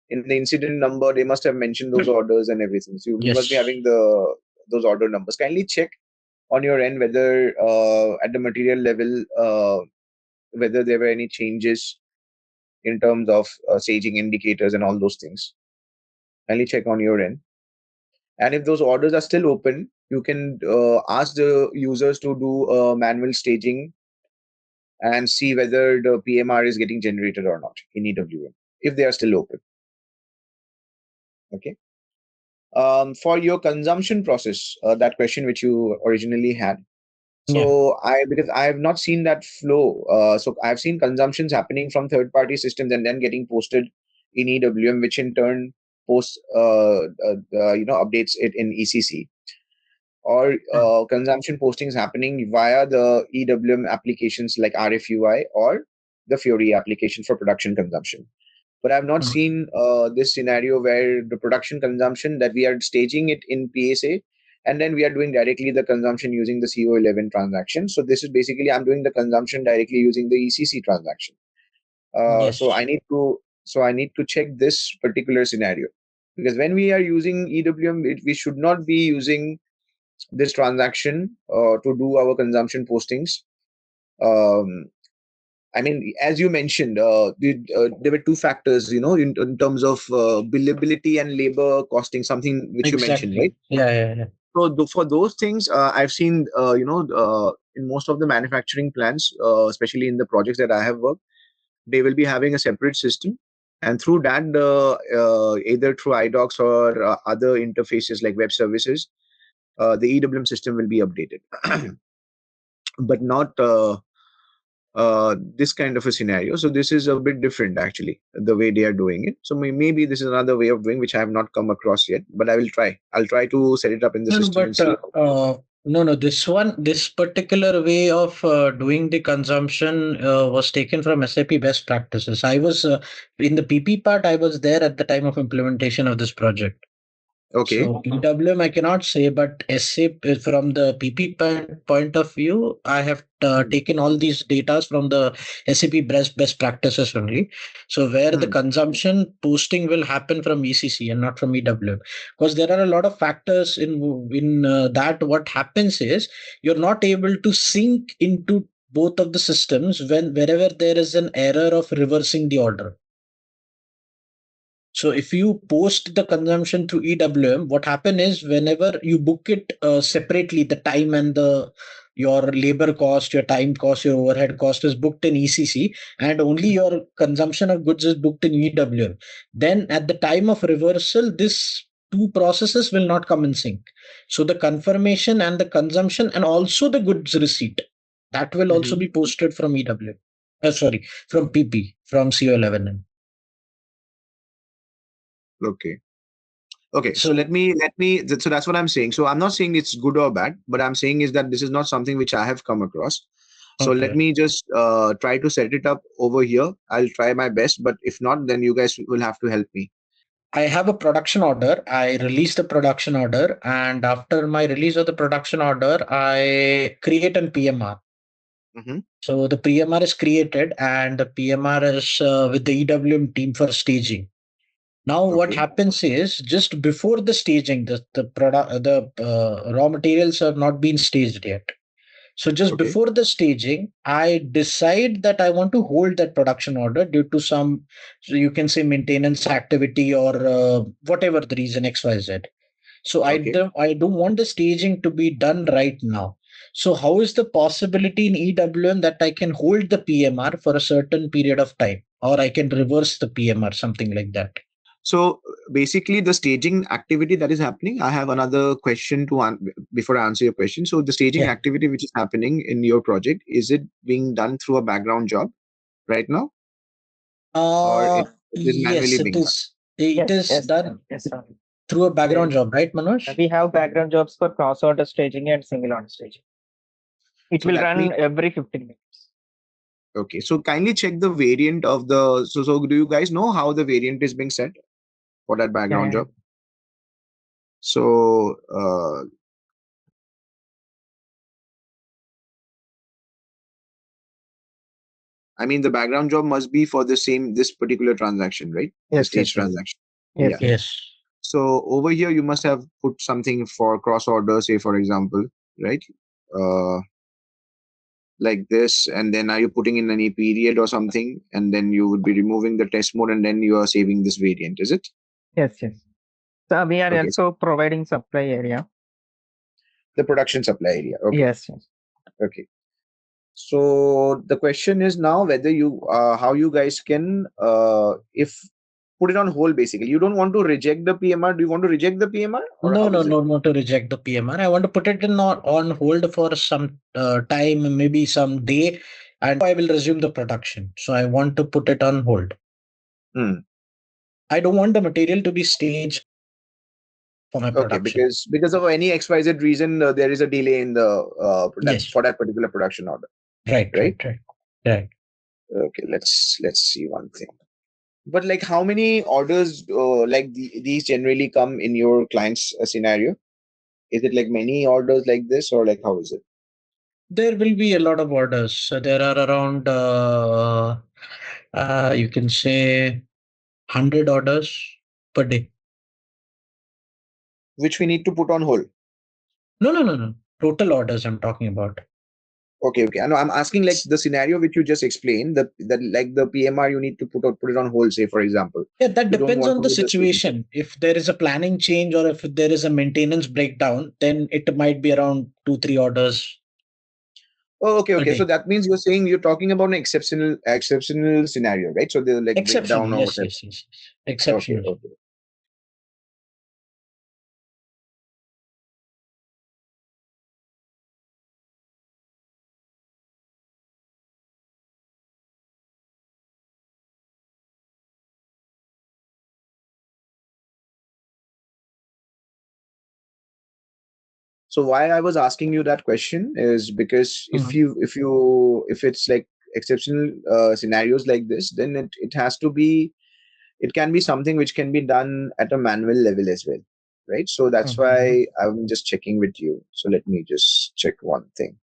In the incident number, they must have mentioned those orders and everything. So you must be having those order numbers. Kindly check on your end whether at the material level whether there were any changes in terms of staging indicators and all those things. Kindly check on your end. And if those orders are still open, you can ask the users to do manual staging and see whether the PMR is getting generated or not in EWM, if they are still open. Okay. For your consumption process, that question which you originally had. So because I have not seen that flow. So I've seen consumptions happening from third-party systems and then getting posted in EWM, which in turn posts, updates it in ECC. Or consumption postings happening via the EWM applications like RFUI or the Fiori application for production consumption. But I've not seen this scenario where the production consumption that we are staging it in PSA, and then we are doing directly the consumption using the CO11 transaction. So this is basically I'm doing the consumption directly using the ECC transaction. So I need to check this particular scenario, because when we are using EWM, we should not be using this transaction to do our consumption postings. I mean, as you mentioned, there were two factors, in terms of billability and labor costing, something which you mentioned, right? Yeah. So for those things, I've seen, in most of the manufacturing plants, especially in the projects that I have worked, they will be having a separate system. And through that, either through iDocs or other interfaces like web services, the EWM system will be updated. But not this kind of a scenario. So this is a bit different, actually, the way they are doing it. So maybe this is another way of doing which I have not come across yet, but I will try. I'll try to set it up in the No, system and see. no. This particular way of doing the consumption was taken from SAP best practices. I was in the PP part. I was there at the time of implementation of this project. Okay. So EWM I cannot say, but SAP from the PP point of view, I have taken all these data from the SAP best practices only. So where the consumption posting will happen from ECC and not from EWM, because there are a lot of factors in that. What happens is you're not able to sync into both of the systems wherever there is an error of reversing the order. So if you post the consumption through EWM, what happen is whenever you book it separately, the time and your labor cost, your time cost, your overhead cost is booked in ECC, and only your consumption of goods is booked in EWM. Then at the time of reversal, this two processes will not come in sync. So the confirmation and the consumption and also the goods receipt, that will also be posted from EWM. From PP, from CO11. Okay. So let me. So that's what I'm saying. So I'm not saying it's good or bad, but I'm saying is that this is not something which I have come across. So let me just try to set it up over here. I'll try my best, but if not, then you guys will have to help me. I have a production order. I release the production order, and after my release of the production order, I create an PMR. So the PMR is created, and the PMR is with the EWM team for staging. Now, what happens is just before the staging, the raw materials have not been staged yet. So just before the staging, I decide that I want to hold that production order due to some, so you can say maintenance activity or whatever the reason XYZ. So I don't want the staging to be done right now. So how is the possibility in EWM that I can hold the PMR for a certain period of time, or I can reverse the PMR, something like that? So basically, the staging activity that is happening, I have another question before I answer your question. So the staging activity which is happening in your project, is it being done through a background job right now? Or it is manually being done? It is done through a background job, right, Manoj? We have background jobs for cross-order staging and single order staging. It will run every 15 minutes. Okay, so kindly check the variant of the. So do you guys know how the variant is being set for that background job? So I mean, the background job must be for this particular transaction, right? Yes, the stage transaction. Yes. So over here, you must have put something for cross order, say for example, right? Like this, and then are you putting in any period or something, and then you would be removing the test mode, and then you are saving this variant, is it? Yes. So we are also providing supply area. The production supply area. Okay. Yes. Okay. So the question is now whether how you guys can, if put it on hold, basically. You don't want to reject the PMR. Do you want to reject the PMR? No, not to reject the PMR. I want to put it on hold for some time, maybe some day, and I will resume the production. So I want to put it on hold. I don't want the material to be staged for my production. Okay, because of any XYZ reason, there is a delay in the for that particular production order. Right. Okay, let's see one thing. But like, how many orders these generally come in your client's scenario? Is it like many orders like this, or like how is it? There will be a lot of orders. So there are around you can say 100 orders per day, which we need to put on hold. No. Total orders I'm talking about. Okay. I know. I'm asking like the scenario which you just explained. That like the PMR you need to put it on hold. Say for example. Yeah, that You don't depends want on to the do the staging. situation. If there is a planning change or if there is a maintenance breakdown, then it might be around 2-3 orders Oh, a okay. So day. that means you're talking about an exceptional scenario, right? So they'll like Exception, breakdown or yes, whatever. yes, yes. Okay. Exceptional. So why I was asking you that question is because Mhm. if it's like exceptional scenarios like this, then it has to be, it can be something which can be done at a manual level as well, right? So that's Mhm. why I'm just checking with you. So let me just check one thing.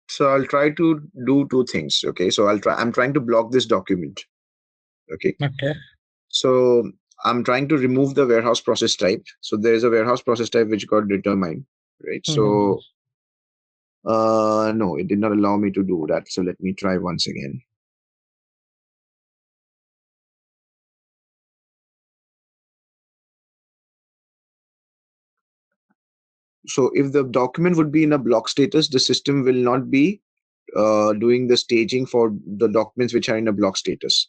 So I'll try to do two things. Okay. So I'm trying to block this document. Okay. Okay. So I'm trying to remove the warehouse process type. So there is a warehouse process type which got determined, right? Mhm. So no, it did not allow me to do that. So let me try once again. So if the document would be in a block status, the system will not be doing the staging for the documents which are in a block status.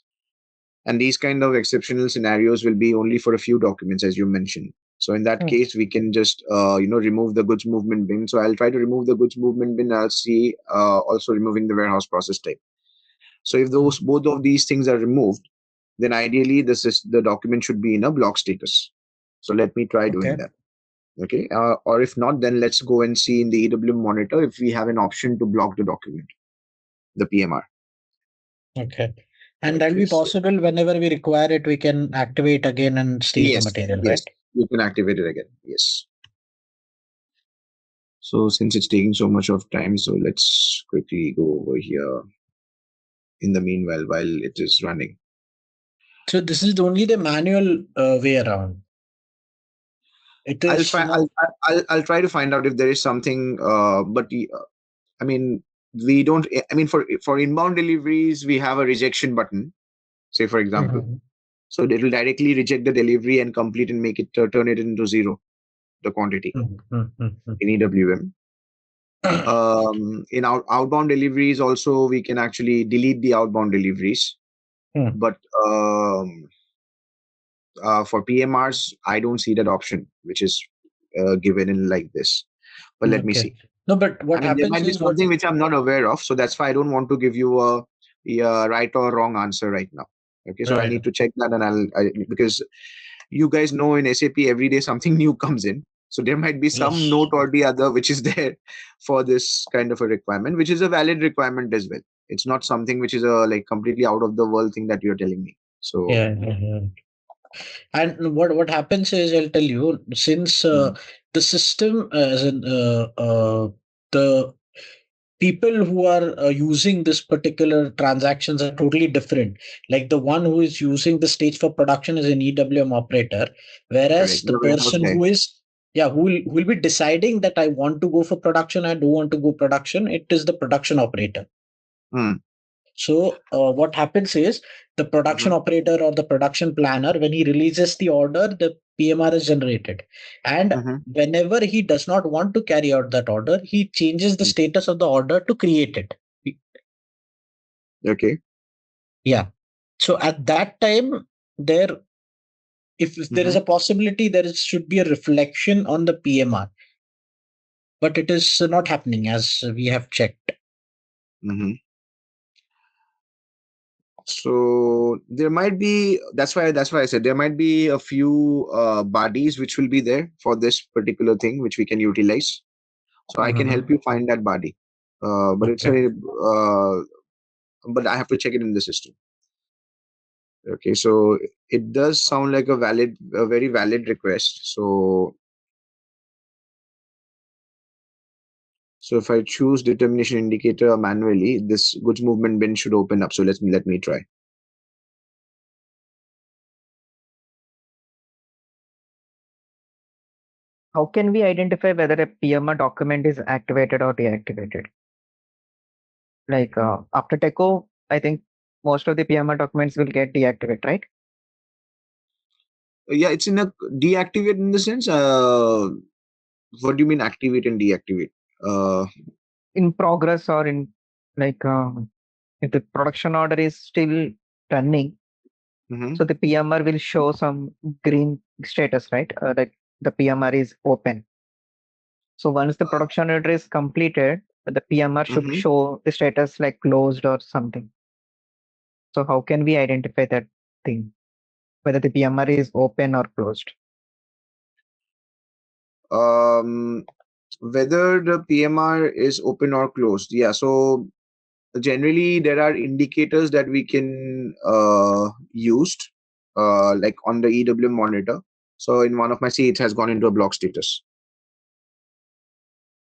And these kind of exceptional scenarios will be only for a few documents, as you mentioned. So in that Mm. case, we can just remove the goods movement bin. So I'll try to remove the goods movement bin. I'll see also removing the warehouse process type. So if those both of these things are removed, then ideally the document should be in a block status. So let me try doing Okay. that. Okay. Or if not, then let's go and see in the EWM monitor if we have an option to block the document, the PMR. Okay. And that'll Okay. be So, possible whenever we require it, we can activate again and stage the yes. material, Yes. right? You can activate it again. Yes. So since it's taking so much of time, so let's quickly go over here in the meanwhile while it is running. So this is only the manual way around. It I'll is try. not. I'll try to find out if there is something. I mean, we don't. I mean, for inbound deliveries, we have a rejection button. Say for example, Mhm. so it will directly reject the delivery and complete and make it turn it into zero, the quantity Mhm. Mhm. in EWM. In outbound deliveries, also we can actually delete the outbound deliveries, Mhm. but for PMRs, I don't see that option, which is given in like this. But let me Okay. see. No, but I what mean, there happens might be is what. something which I'm not aware of, so that's why I don't want to give you a right or wrong answer right now. Okay, so I Right. need to check that, and because you guys know in SAP every day something new comes in, so there might be some Yes. note or the other which is there for this kind of a requirement, which is a valid requirement as well. It's not something which is a like completely out of the world thing that you're telling me. So. Yeah. Yeah. And what happens is, I'll tell you, since Mm, the system, as in the people who are using this particular transactions are totally different. Like the one who is using the stage for production is an EWM operator, whereas correct. the The warehouse person guy. who is, yeah, who will be deciding that I want to go for production, I don't want to go production, it is the production operator. Mm, So what happens is the production mhm, operator or the production planner, when he releases the order, the PMR is generated. And mhm, whenever he does not want to carry out that order, he changes the mm. status of the order to create it. Okay. Yeah. So at that time, there, if there is Mhm, a possibility, should be a reflection on the PMR, but it is not happening as we have checked. mhm. So there might be, that's why I said there might be a few bodies which will be there for this particular thing which we can utilize. So I can help you find that body. But it's a but I have to check it in the system. Okay, so it does sound like a very valid request. So if I choose determination indicator manually, this goods movement bin should open up. So let me try. How can we identify whether a PMR document is activated or deactivated? Like after TECO, I think most of the PMR documents will get deactivated, right? Yeah, it's in a deactivate in the sense. What do you mean activate and deactivate? In progress or in like if the production order is still running, so the PMR will show some green status, right? Like the PMR is open. So once the production order is completed, the PMR should show the status like closed or something. So how can we identify that thing, whether the PMR is open or closed? Whether the PMR is open or closed. Yeah. So generally there are indicators that we can use like on the EWM monitor. So in one of my C, it has gone into a block status.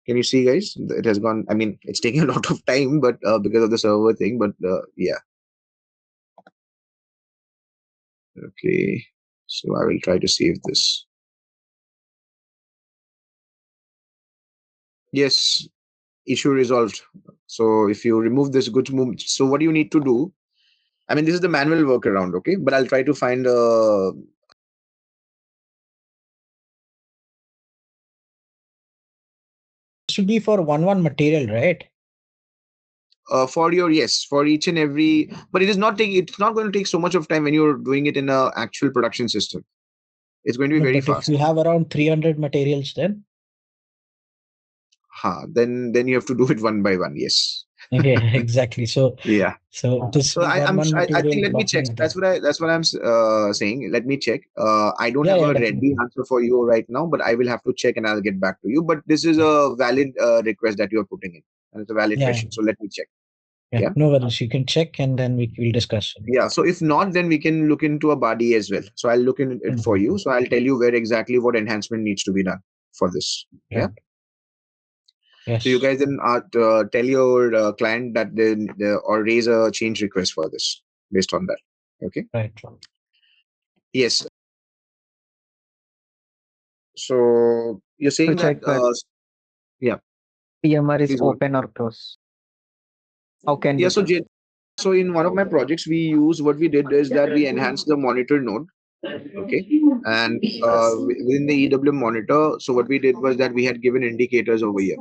Can you see, guys? It has gone. I mean, it's taking a lot of time, but because of the server thing. But yeah. Okay. So I will try to save this. Yes, issue resolved. So if you remove this goods movement, so what do you need to do? I mean, this is the manual workaround, okay? But I'll try to find should be for one material, right? For each and every, but it's not going to take so much of time when you're doing it in a actual production system. It's going to be very fast. If you have around 300 materials, then then you have to do it one by one. Yes. Okay, exactly. So yeah. So I think let me check. That's what I'm saying. Let me check. I don't have a ready answer for you right now, but I will have to check and I'll get back to you. But this is a valid request that you're putting in, and it's a valid question. So let me check. Yeah, no worries. You can check and then we'll discuss. Yeah. So if not, then we can look into a body as well. So I'll look in it for you. So I'll tell you where exactly what enhancement needs to be done for this. Yeah. Yes. So you guys then tell your client that or raise a change request for this based on that. Okay. Right. Yes. So you're saying that yeah, PMR is open or closed. How can so in one of my projects what we did is that we enhanced the monitor node. Okay. And within the EWM monitor, so what we did was that we had given indicators over here,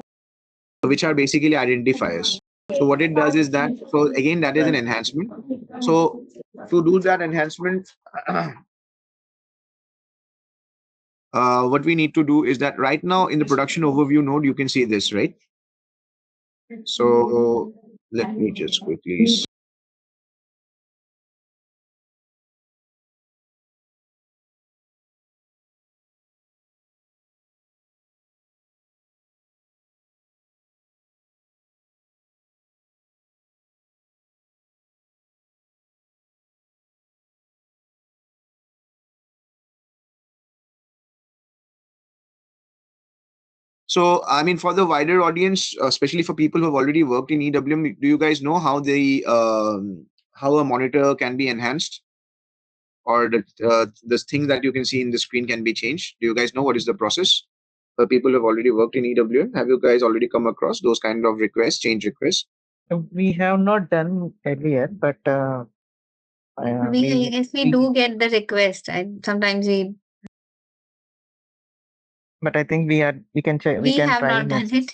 which are basically identifiers. So what it does is that, so again, that is an enhancement. So to do that enhancement, what we need to do is that right now in the production overview node, you can see this, right? So let me just quickly. So, I mean, for the wider audience, especially for people who have already worked in EWM, do you guys know how how a monitor can be enhanced, or this thing that you can see in the screen can be changed? Do you guys know what is the process? For people who have already worked in EWM, have you guys already come across those kind of requests, change requests? We have not done earlier, but we do get the request. Sometimes we. But I think we can check. We have not done it,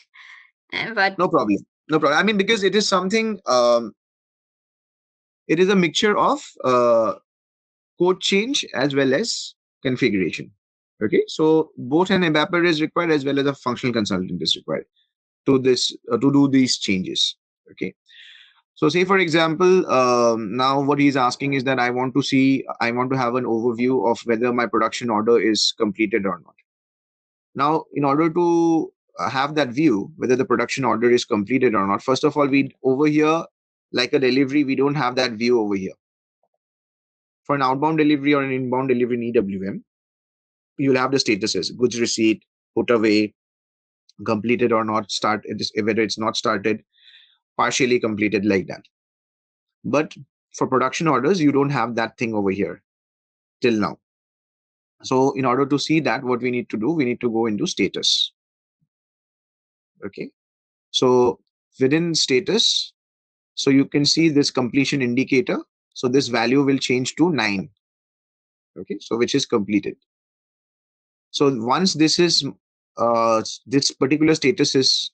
but no problem. No problem. I mean, because it is something. It is a mixture of code change as well as configuration. Okay, so both an evaporator is required as well as a functional consultant is required to do these changes. Okay, So say for example, now what he's asking is that I want to have an overview of whether my production order is completed or not. Now, in order to have that view, whether the production order is completed or not, first of all, we over here, like a delivery, we don't have that view over here. For an outbound delivery or an inbound delivery in EWM, you'll have the statuses: goods receipt, put away, completed or not, whether it's not started, partially completed, like that. But for production orders, you don't have that thing over here till now. So in order to see that, what we need to do, we need to go into status. Okay. So within status, so you can see this completion indicator. So this value will change to 9. Okay. So which is completed. So once this particular status is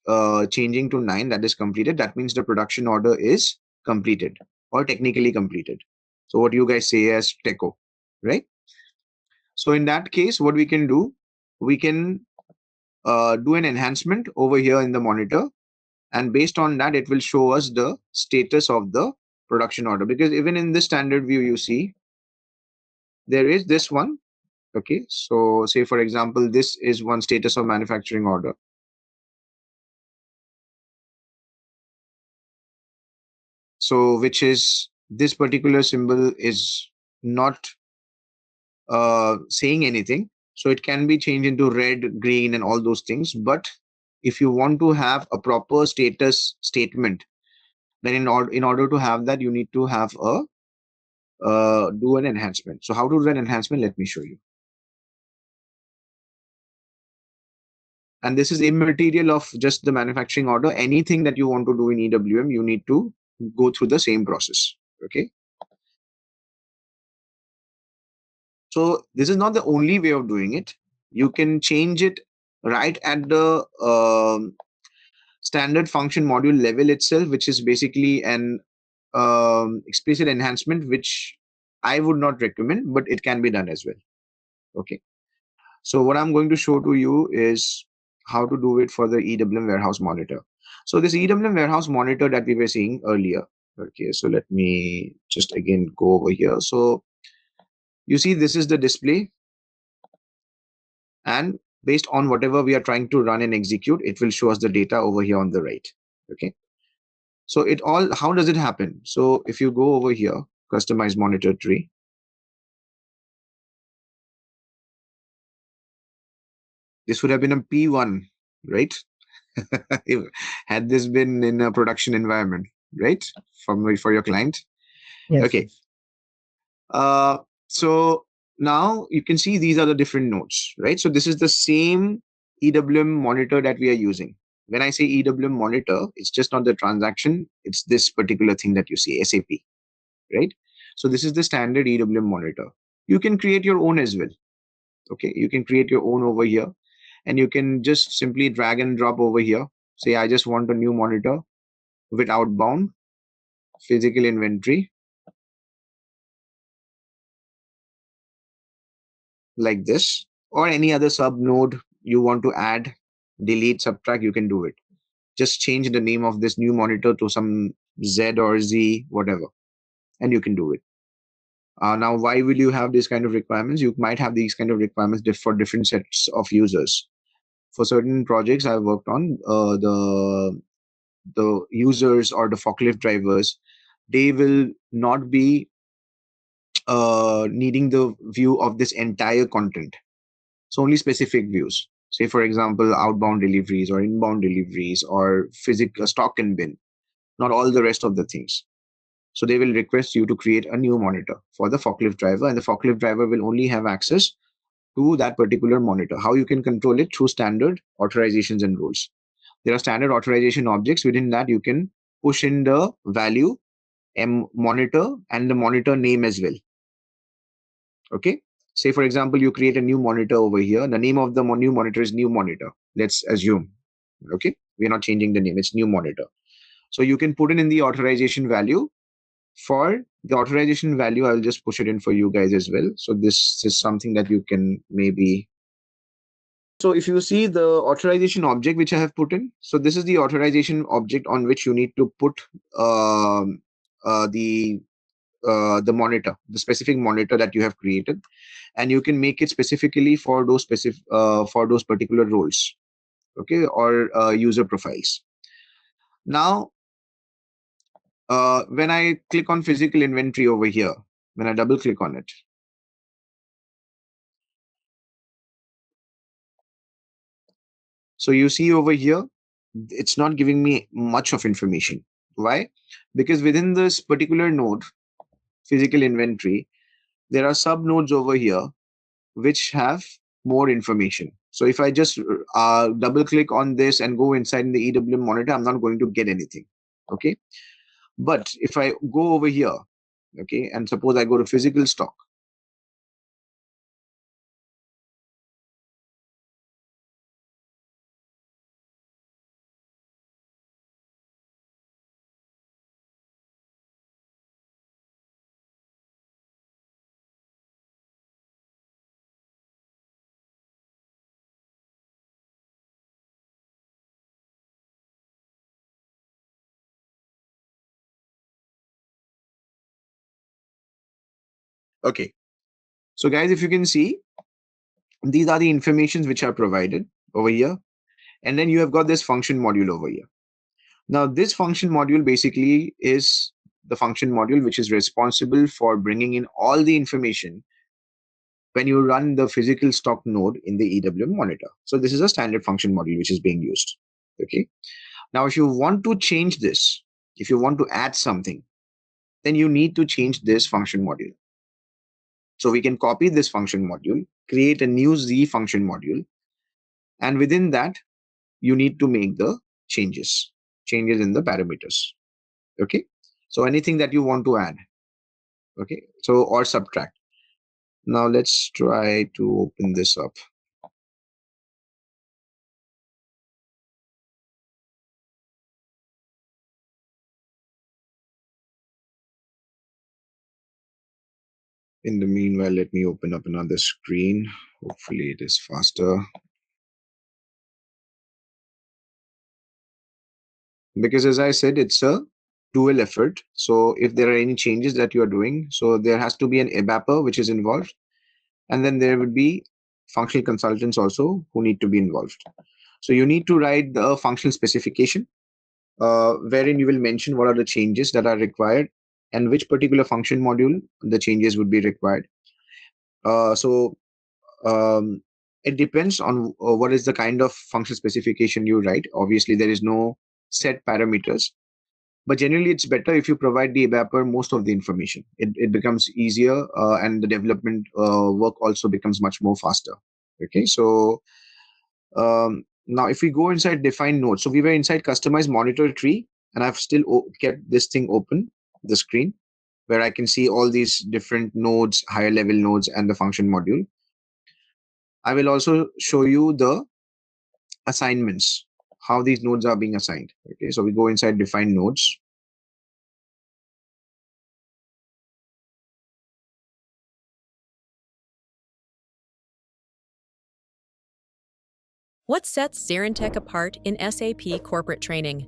changing to 9, that is completed, that means the production order is completed or technically completed. So what you guys say as TECO, right? So in that case, what we can do, we can do an enhancement over here in the monitor, and based on that, it will show us the status of the production order. Because even in this standard view, you see there is this one. Okay, so say for example, this is one status of manufacturing order. So which is this particular symbol is not saying anything. So it can be changed into red, green, and all those things. But if you want to have a proper status statement, then in order to have that, you need to have a do an enhancement. So how to do an enhancement? Let me show you. And this is immaterial of just the manufacturing order. Anything that you want to do in EWM, you need to go through the same process. Okay. So this is not the only way of doing it. You can change it right at the standard function module level itself, which is basically an explicit enhancement, which I would not recommend, but it can be done as well. Okay. So what I'm going to show to you is how to do it for the EWM warehouse monitor. So this EWM warehouse monitor that we were seeing earlier. Okay. So let me just again go over here. So you see, this is the display, and based on whatever we are trying to run and execute, it will show us the data over here on the right. Okay. So how does it happen? So if you go over here, customize monitor tree. This would have been a P1, right? Had this been in a production environment, right? For your client. Yes. Okay. So now you can see these are the different nodes, right? So this is the same EWM monitor that we are using. When I say EWM monitor, it's just not the transaction. It's this particular thing that you see, SAP, right? So this is the standard EWM monitor. You can create your own as well. Okay. You can create your own over here, and you can just simply drag and drop over here. Say, I just want a new monitor with outbound physical inventory, like this, or any other sub node you want to add, delete, subtract, you can do it. Just change the name of this new monitor to some Z or Z, whatever, and you can do it. Now, why will you have these kind of requirements? You might have these kind of requirements for different sets of users. For certain projects I've worked on, the users or the forklift drivers, they will not be needing the view of this entire content. So only specific views. Say, for example, outbound deliveries or inbound deliveries or physical stock and bin, not all the rest of the things. So they will request you to create a new monitor for the forklift driver, and the forklift driver will only have access to that particular monitor. How you can control it? Through standard authorizations and rules. There are standard authorization objects. Within that, you can push in the value monitor and the monitor name as well. Okay. Say, for example, you create a new monitor over here. The name of the new monitor is new monitor. Let's assume. Okay. We're not changing the name. It's new monitor. So you can put it in the authorization value. For the authorization value, I'll just push it in for you guys as well. So this is something that you can maybe So if you see the authorization object which I have put in, so this is the authorization object on which you need to put the monitor, the specific monitor that you have created, and you can make it specifically for those particular roles, okay, or user profiles. Now, when I click on physical inventory over here, when I double click on it, so you see over here, it's not giving me much of information. Why? Because within this particular node, physical inventory, there are sub nodes over here which have more information. So if I just double click on this and go inside in the EWM monitor, I'm not going to get anything. Okay. But if I go over here, okay, and suppose I go to physical stock, okay. So guys, if you can see, these are the informations which are provided over here. And then you have got this function module over here. Now, this function module basically is the function module which is responsible for bringing in all the information when you run the physical stock node in the EWM monitor. So this is a standard function module which is being used. Okay. Now, if you want to change this, if you want to add something, then you need to change this function module. So we can copy this function module, create a new Z function module, and within that, you need to make the changes in the parameters. Okay. So anything that you want to add, okay, so or subtract. Now let's try to open this up. In the meanwhile, let me open up another screen. Hopefully it is faster. Because as I said, it's a dual effort. So if there are any changes that you are doing, so there has to be an ABAPer which is involved. And then there would be functional consultants also who need to be involved. So you need to write the functional specification, wherein you will mention what are the changes that are required and which particular function module the changes would be required. It depends on what is the kind of functional specification you write. Obviously, there is no set parameters, but generally it's better if you provide the ABAPer most of the information. It becomes easier, and the development work also becomes much more faster. Okay, so now if we go inside define nodes, so we were inside customize monitor tree, and I've still kept this thing open, the screen, where I can see all these different nodes, higher level nodes, and the function module. I will also show you the assignments, how these nodes are being assigned. Okay, so we go inside define nodes. What sets ZaranTech apart in SAP corporate training?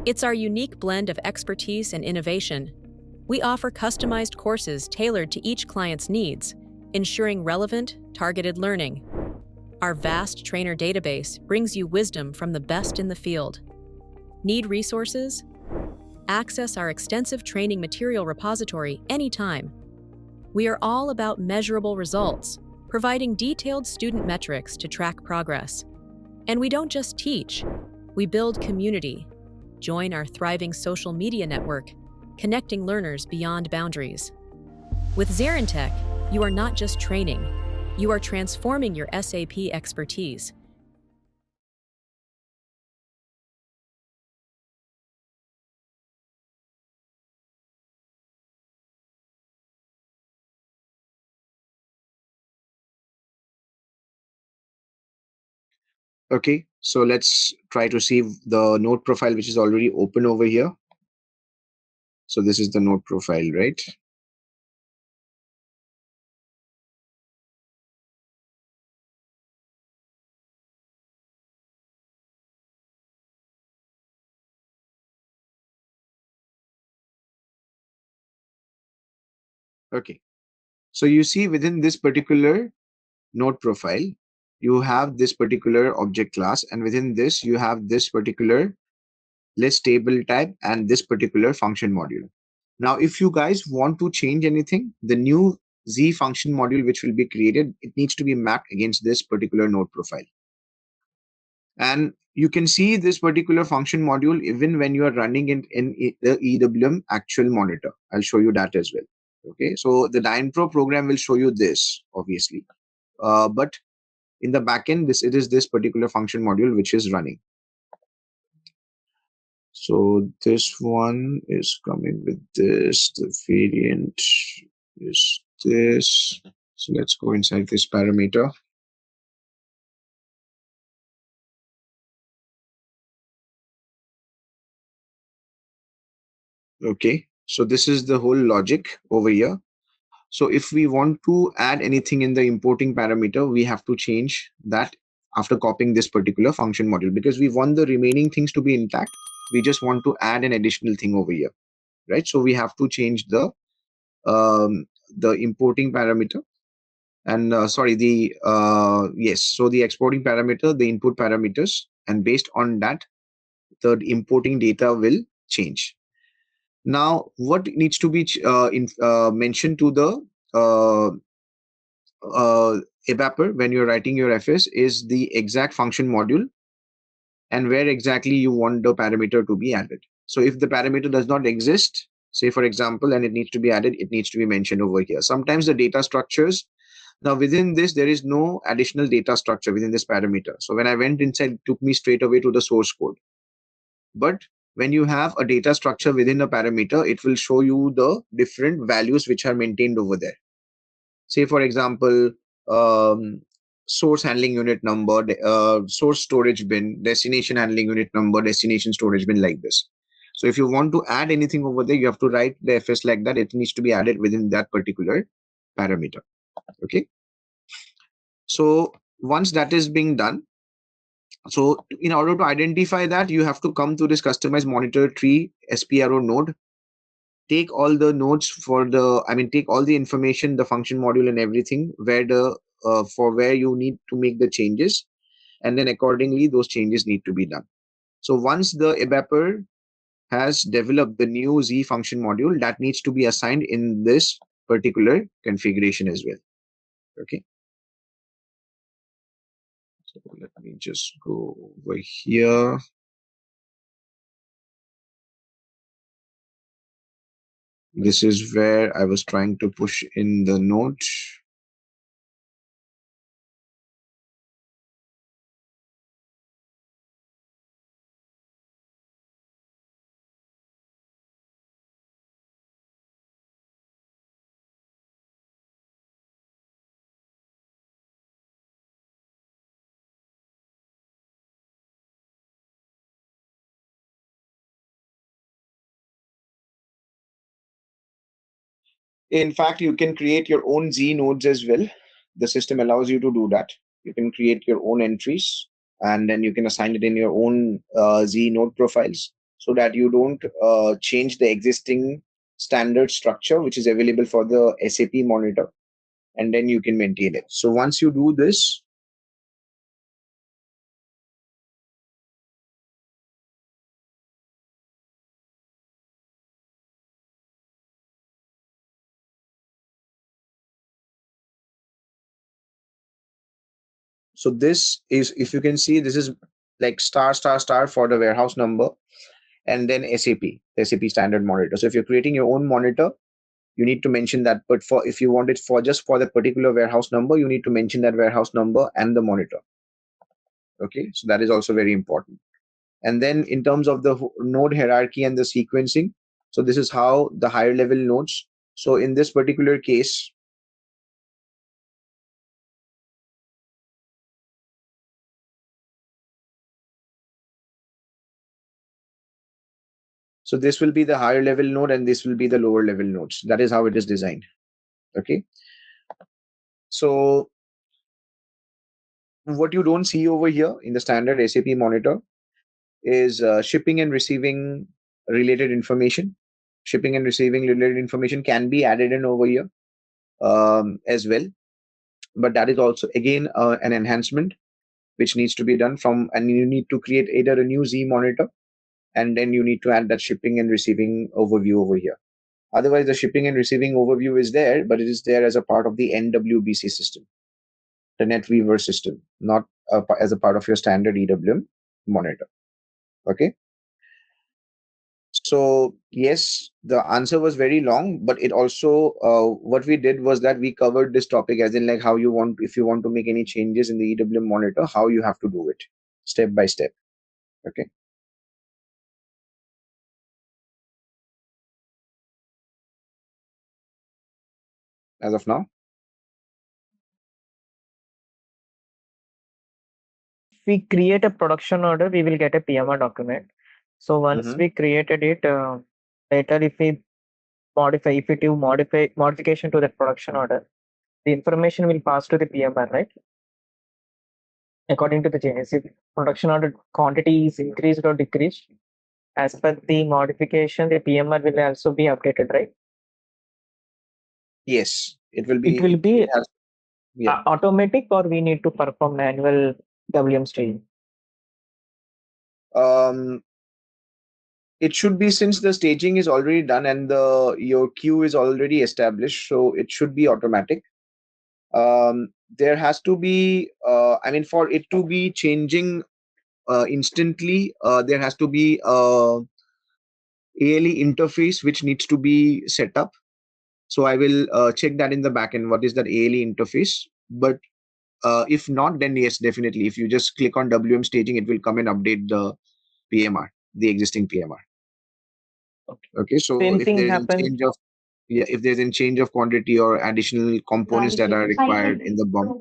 It's our unique blend of expertise and innovation. We offer customized courses tailored to each client's needs, ensuring relevant, targeted learning. Our vast trainer database brings you wisdom from the best in the field. Need resources? Access our extensive training material repository anytime. We are all about measurable results, providing detailed student metrics to track progress. And we don't just teach, we build community. Join our thriving social media network, connecting learners beyond boundaries. With ZaranTech, you are not just training, you are transforming your SAP expertise. Okay, so let's try to see the node profile which is already open over here. So this is the node profile, right? Okay. So you see within this particular node profile, you have this particular object class, and within this you have this particular list table type and this particular function module. Now, if you guys want to change anything, the new Z function module which will be created, it needs to be mapped against this particular node profile. And you can see this particular function module even when you are running in the EWM actual monitor. I'll show you that as well. Okay, so the DynPro program will show you this, obviously. But in the backend, it is this particular function module which is running. So this one is coming with this. The variant is this. So let's go inside this parameter. Okay, so this is the whole logic over here. So if we want to add anything in the importing parameter, we have to change that after copying this particular function module, because we want the remaining things to be intact. We just want to add an additional thing over here, right? So we have to change the importing parameter, and yes, so the exporting parameter, the input parameters, and based on that, the importing data will change. Now, what needs to be mentioned to the evaper when you're writing your FS is the exact function module and where exactly you want the parameter to be added. So if the parameter does not exist, say for example, and it needs to be added, it needs to be mentioned over here. Sometimes the data structures, now within this, there is no additional data structure within this parameter. So when I went inside, it took me straight away to the source code. But when you have a data structure within a parameter, it will show you the different values which are maintained over there. Say, for example, source handling unit number, source storage bin, destination handling unit number, destination storage bin, like this. So if you want to add anything over there, you have to write the FS like that. It needs to be added within that particular parameter. Okay. So once that is being done, so in order to identify that, you have to come to this customized monitor tree SPRO node, take all the nodes for the, take all the information, the function module and everything, where the for where you need to make the changes, and then accordingly those changes need to be done. So once the evaper has developed the new Z function module, that needs to be assigned in this particular configuration as well. Okay. So let me just go over here. This is where I was trying to push in the node. In fact, you can create your own Z nodes as well. The system allows you to do that. You can create your own entries, and then you can assign it in your own Z node profiles, so that you don't change the existing standard structure which is available for the SAP monitor, and then you can maintain it. So once you do this, so this is, if you can see, this is like star star star for the warehouse number, and then SAP standard monitor. So if you're creating your own monitor, you need to mention that. But for if you want it for just for the particular warehouse number, you need to mention that warehouse number and the monitor. Okay, so that is also very important. And then in terms of the node hierarchy and the sequencing, so this is how the higher level nodes. So in this particular case, so this will be the higher level node and this will be the lower level nodes. That is how it is designed. Okay. So what you don't see over here in the standard SAP monitor is shipping and receiving related information. Shipping and receiving related information can be added in over here. as well. But that is also again an enhancement which needs to be done from, and you need to create either a new Z monitor, and then you need to add that shipping and receiving overview over here. Otherwise, the shipping and receiving overview is there, but it is there as a part of the NWBC system, the NetWeaver system, not as a part of your standard EWM monitor. Okay. So yes, the answer was very long, but it also what we did was that we covered this topic as in like how you want, if you want to make any changes in the EWM monitor, how you have to do it step by step. Okay. As of now, If we create a production order, we will get a PMR document. So once we created it, later if we modify, if we do modification to that production order, the information will pass to the PMR, right? According to the changes, if production order quantity is increased or decreased, as per the modification, the PMR will also be updated, right? yes, it will be. It will be Yeah. automatic, or we need to perform manual WM staging? It should be, since the staging is already done and your queue is already established, so it should be automatic. There has to be, I mean, for it to be changing instantly, there has to be ALE interface which needs to be set up. So I will check that in the backend. What is that ALE interface? But if not, then yes, definitely. If you just click on WM staging, it will come and update the PMR, the existing PMR. Okay. So Same if thing there is a happens. change of, yeah, if there's a change of quantity or additional components that are required in the BOM.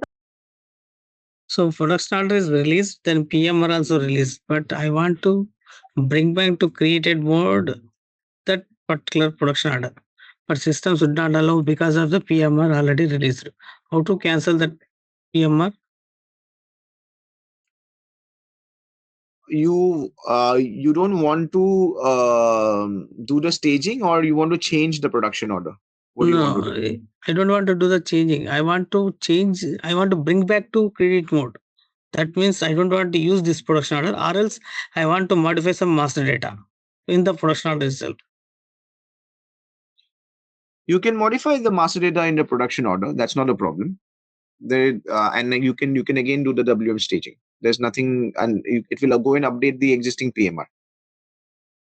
So production order is released, then PMR also released. But I want to bring back to created mode that particular production order. But system should not allow because of the PMR already released. How to cancel that PMR? You don't want to do the staging, or you want to change the production order? What do you want to do? I don't want to do the changing. I want to change. I want to bring back to credit mode. That means I don't want to use this production order, or else I want to modify some master data in the production order itself. You can modify the master data in the production order. That's not a problem. There and you can again do the WM staging. There's nothing, and it will go and update the existing PMR.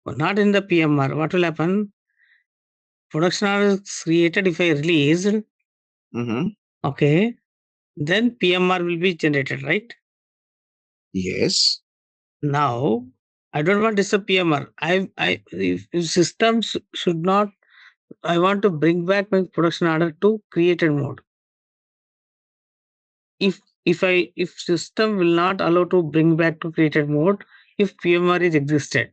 But not in the PMR. What will happen? Production order is created if I release. Okay. Then PMR will be generated, right? Yes. Now, I don't want this a PMR. If systems should not, I want to bring back my production order to created mode. If system will not allow to bring back to created mode, if PMR is existed,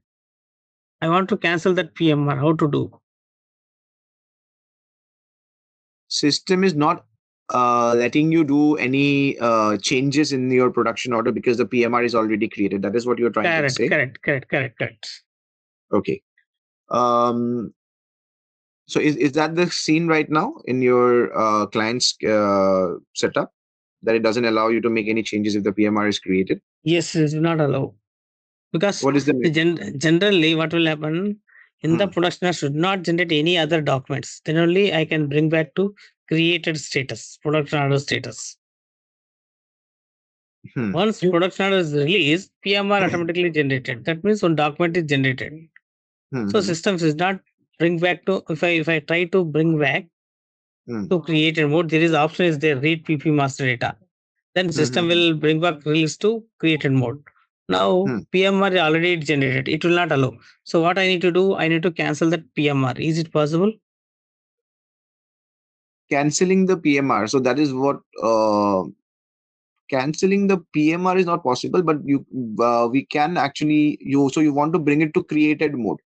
I want to cancel that PMR. How to do? System is not letting you do any changes in your production order because the PMR is already created. That is what you're trying to say. Correct. Okay. So is that the scene right now in your client's setup, that it doesn't allow you to make any changes if the PMR is created? Yes, it will not allow. Because what is the generally what will happen in the production should not generate any other documents. Then only I can bring back to created status, production order status. Once production order is released, PMR automatically generated. That means one document is generated. So systems is not bring back to, if I try to bring back to created mode, there is option is there, read PP master data. Then system will bring back release to created mode. Now PMR is already generated. It will not allow. So what I need to do, I need to cancel that PMR. Is it possible? Canceling the PMR. So that is what canceling the PMR is not possible, but we can actually so you want to bring it to created mode,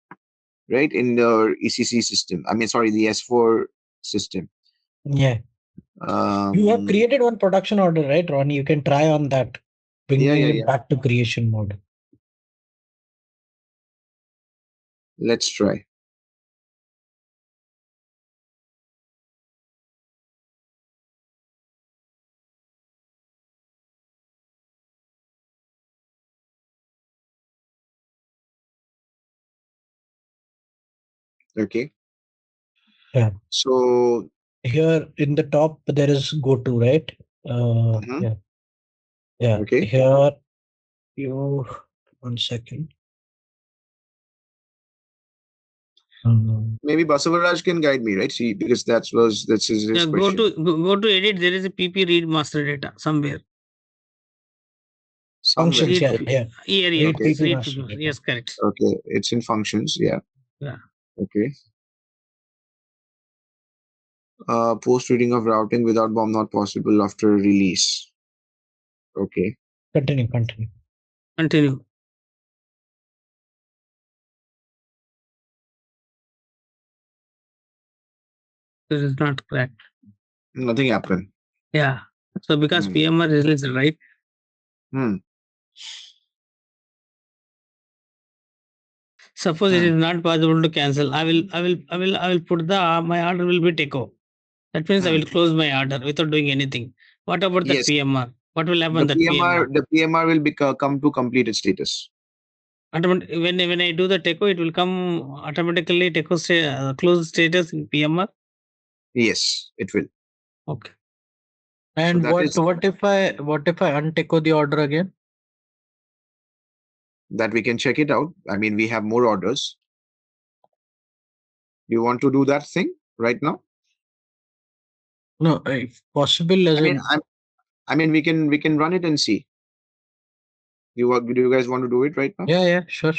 right? In the ECC system. I mean, sorry, the S4 system. Yeah. You have created one production order, right, Ronnie? You can try on that. Bringing it back to creation mode. Let's try. Okay. Yeah. So Here in the top, there is go to, right? mhm, Yeah. Yeah. okay. Here, you, 1 second. Maybe Basavaraj can guide me, right? See, because that's his Yeah, question. go to edit. There is a PP read master data somewhere. Somewhere. Functions, yeah, Read, yeah. here. Read Okay. PP Read master PP. data. Yes, correct. Okay. It's in functions. Yeah. Yeah. Okay. Post reading of routing without bomb not possible after release. Okay. Continue. Continue. This is not correct. Nothing happened. Yeah. So because Hmm. PMR released, right? Suppose it is not possible to cancel. I will put my order will be takeover. That means I will close my order without doing anything. What about that Yes. PMR? What will happen The that PMR? PMR will come to completed status. When I do the takeover, it will come automatically close status in PMR. Yes, it will. Okay. And that is- what if I untick the order again? That we can check it out. I mean, we have more orders. You want to do that thing right now? No, if possible, as I mean, we can run it and see. Do you guys want to do it right now? Yeah, sure.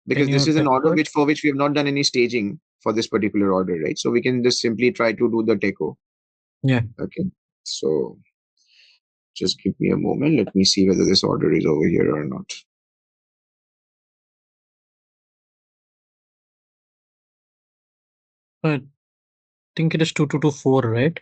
Because this is an order for which we have not done any staging for this particular order, right? So we can just simply try to do the takeover. Yeah. Okay. So just give me a moment. Let me see whether this order is over here or not. I think it is 2224, right?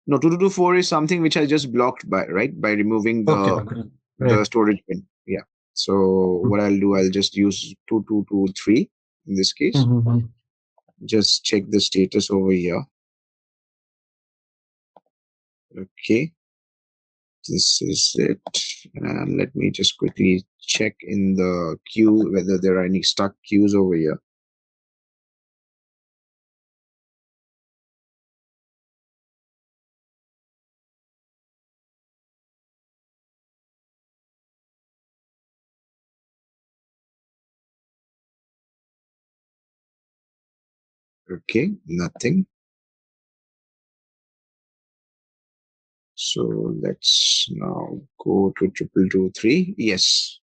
No, 2224 is something which I just blocked by removing the Right. storage bin. Yeah. So what I'll do, I'll just use 2223 in this case. Mm-hmm. Just check the status over here. Okay. This is it. And let me just quickly check in the queue whether there are any stuck queues over here. Okay, nothing. So let's now go to 2223. Yes.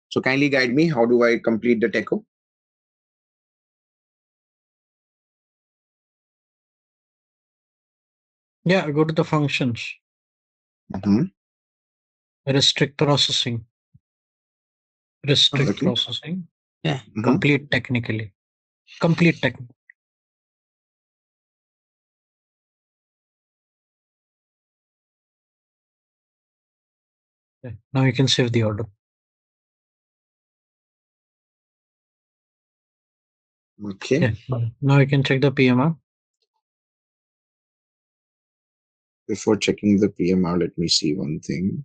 So kindly guide me. How do I complete the techo? Yeah, go to the functions. Restrict processing. Processing. Yeah. Complete technically. Complete technical. Okay. Now you can save the order. Okay. Yeah. Now you can check the PMR. Before checking the PMR, let me see one thing.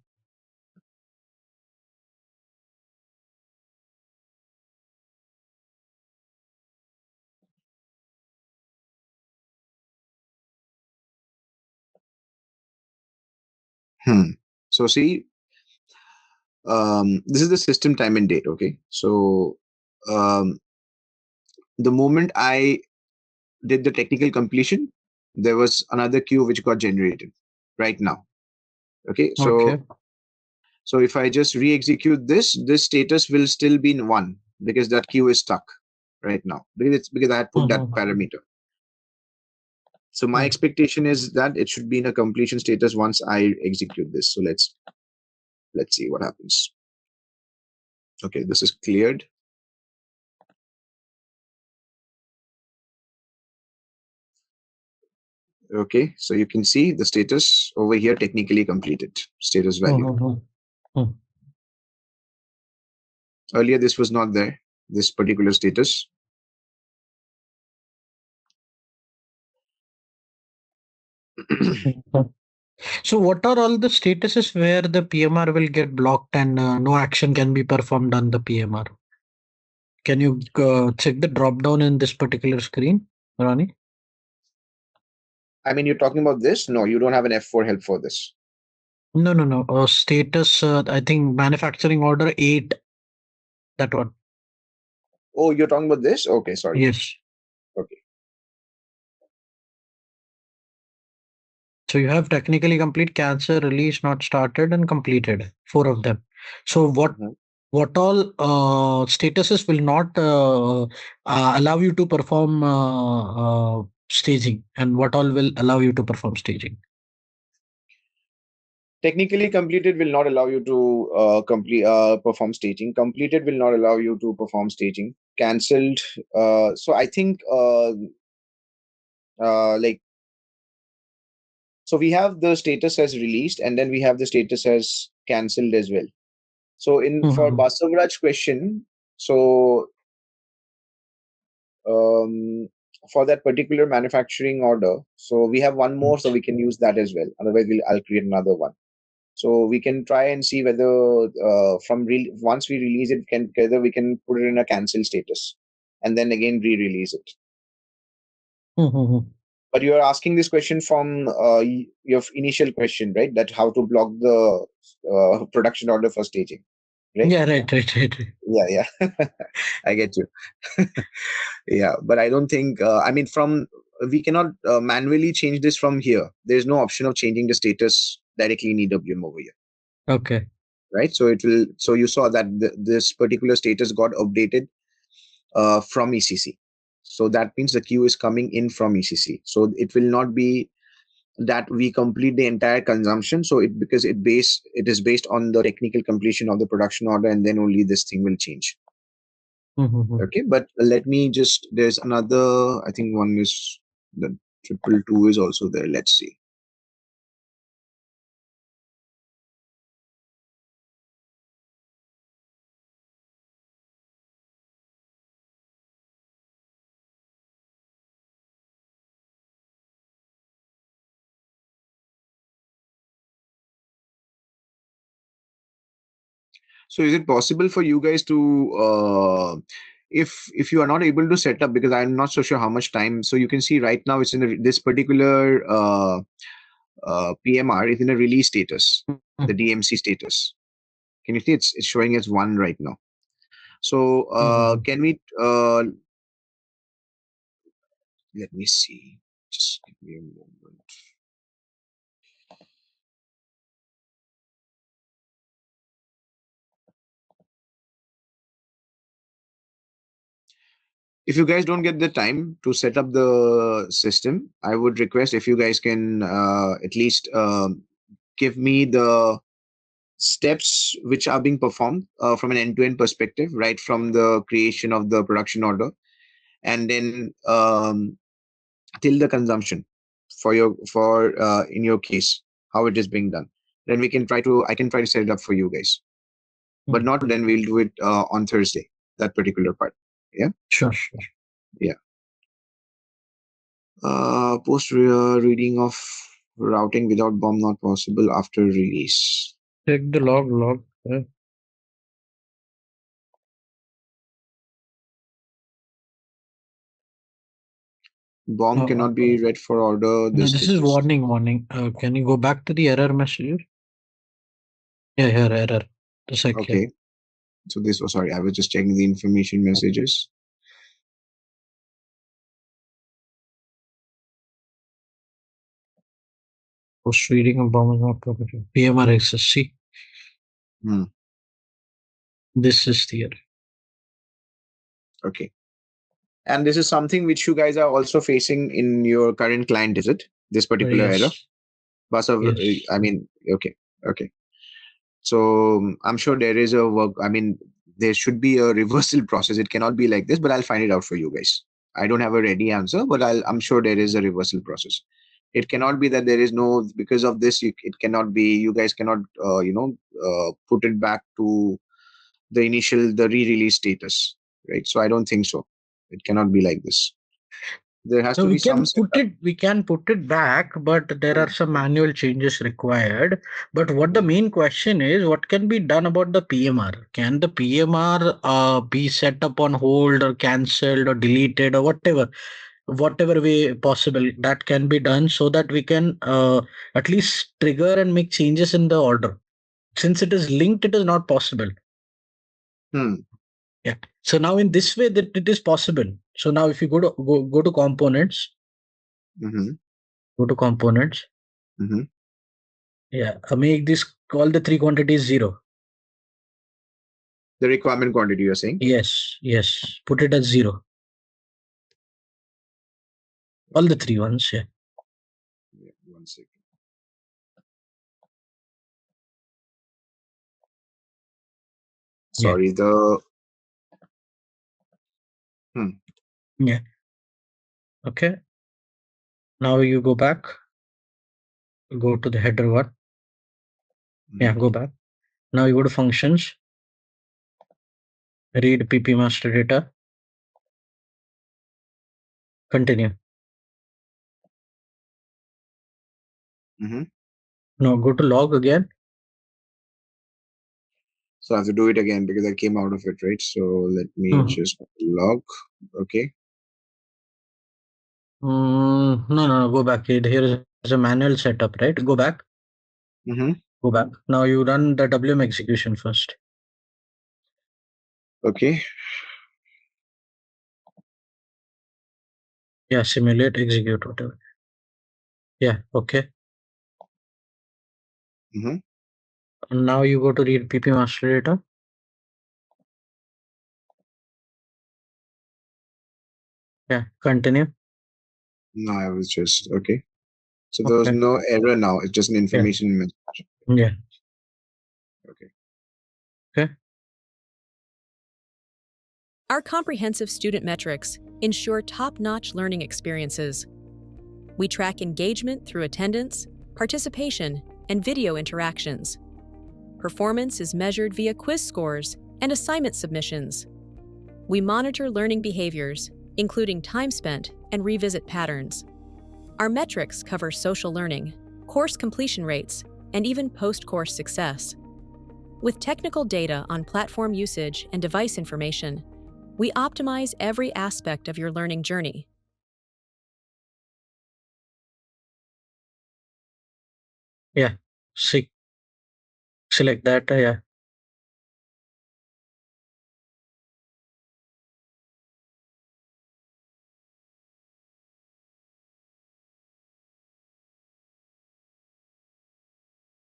So see, this is the system time and date. Okay. So the moment I did the technical completion, there was another queue which got generated right now. Okay. So if I just re-execute this status will still be in 1 because that queue is stuck right now because I had put that parameter. So my expectation is that it should be in a completion status once I execute this. So let's see what happens. Okay, this is cleared. Okay, so you can see the status over here, technically completed, status value. Earlier, this was not there, this particular status. So what are all the statuses where the PMR will get blocked and no action can be performed on the PMR? Can you check the drop down in this particular screen, Rani? I mean, you're talking about this? No, you don't have an F4 help for this. No. Status, I think manufacturing order 8. That one. Oh, you're talking about this? Okay, sorry. Yes. Okay. So you have technically complete, cancel, release, not started, and completed. 4 of them. So what all statuses will not allow you to perform staging, and what all will allow you to perform staging? Technically completed will not allow you to perform staging. Completed will not allow you to perform staging. Cancelled. So I think so we have the status as released, and then we have the status as cancelled as well. So for Basavraj's question, so for that particular manufacturing order, so we have one more, so we can use that as well. Otherwise, I'll create another one. So we can try and see whether once we release it, whether we can put it in a cancel status, and then again re-release it. But you are asking this question from your initial question, right? That how to block the production order for staging, right? Yeah, right. Yeah. I get you. Yeah, but I don't think, I mean, we cannot manually change this from here. There's no option of changing the status directly in EWM over here. Okay. Right. So so you saw that this particular status got updated from ECC. So that means the queue is coming in from ECC. So it will not be that we complete the entire consumption. So because it is based on the technical completion of the production order, and then only this thing will change. Okay, but let me there's another, I think one is the 222 is also there. Let's see. So is it possible for you guys to, if you are not able to set up, because I'm not so sure how much time, so you can see right now it's in this particular PMR is in a release status, the DMC status. Can you see it's showing as 1 right now? So can we, let me see, just give me a moment. If you guys don't get the time to set up the system, I would request if you guys can at least give me the steps which are being performed from an end-to-end perspective, right from the creation of the production order, and then till the consumption in your case, how it is being done. Then I can try to set it up for you guys, but not then. We'll do it on Thursday, that particular part. Yeah, sure. Yeah. Post reading of routing without bomb not possible after release. Check the log. Yeah. Bomb cannot be read for order. No, this is warning. Can you go back to the error message? Yeah, here error. Okay. So this was, sorry, I was just checking the information messages. Post reading of bomb is not proper. PMR access. See. This is the error. Okay. And this is something which you guys are also facing in your current client, is it? This particular error? Yes. I mean, okay. So I'm sure there is a work. I mean, there should be a reversal process. It cannot be like this, but I'll find it out for you guys. I don't have a ready answer, but I'm sure there is a reversal process. It cannot be that there is no, because of this, it cannot be, you guys cannot, put it back to the re-release status, right? So I don't think so. It cannot be like this. There has So to we be can some put it, we can put it back, but there are some manual changes required. But what the main question is, what can be done about the PMR? Can the PMR be set up on hold or cancelled or deleted or whatever way possible that can be done, so that we can at least trigger and make changes in the order. Since it is linked, it is not possible. Yeah. So now in this way that it is possible. So now if you go to components, go to components. Yeah, make this, all the three quantities 0. The requirement quantity you're saying? Yes, yes. Put it as 0. All the 3 ones, yeah. Yeah, 1 second. Sorry, Yeah. Okay. Now you go back. Go to the header one. Yeah, go back. Now you go to functions. Read PP master data. Continue. Now go to log again. So I have to do it again because I came out of it, right? So let me just log. Okay. No, go back. Here is a manual setup, right? Go back. Go back. Now you run the WM execution first. Okay. Yeah, simulate, execute, whatever. Yeah, okay. Now you go to read PP master data. Yeah, continue. No, I was just okay. So there was no error now. It's just an information message. Yeah. Okay. Okay. Our comprehensive student metrics ensure top-notch learning experiences. We track engagement through attendance, participation, and video interactions. Performance is measured via quiz scores and assignment submissions. We monitor learning behaviors, including time spent and revisit patterns. Our metrics cover social learning, course completion rates, and even post-course success. With technical data on platform usage and device information, we optimize every aspect of your learning journey. Yeah, select data, yeah.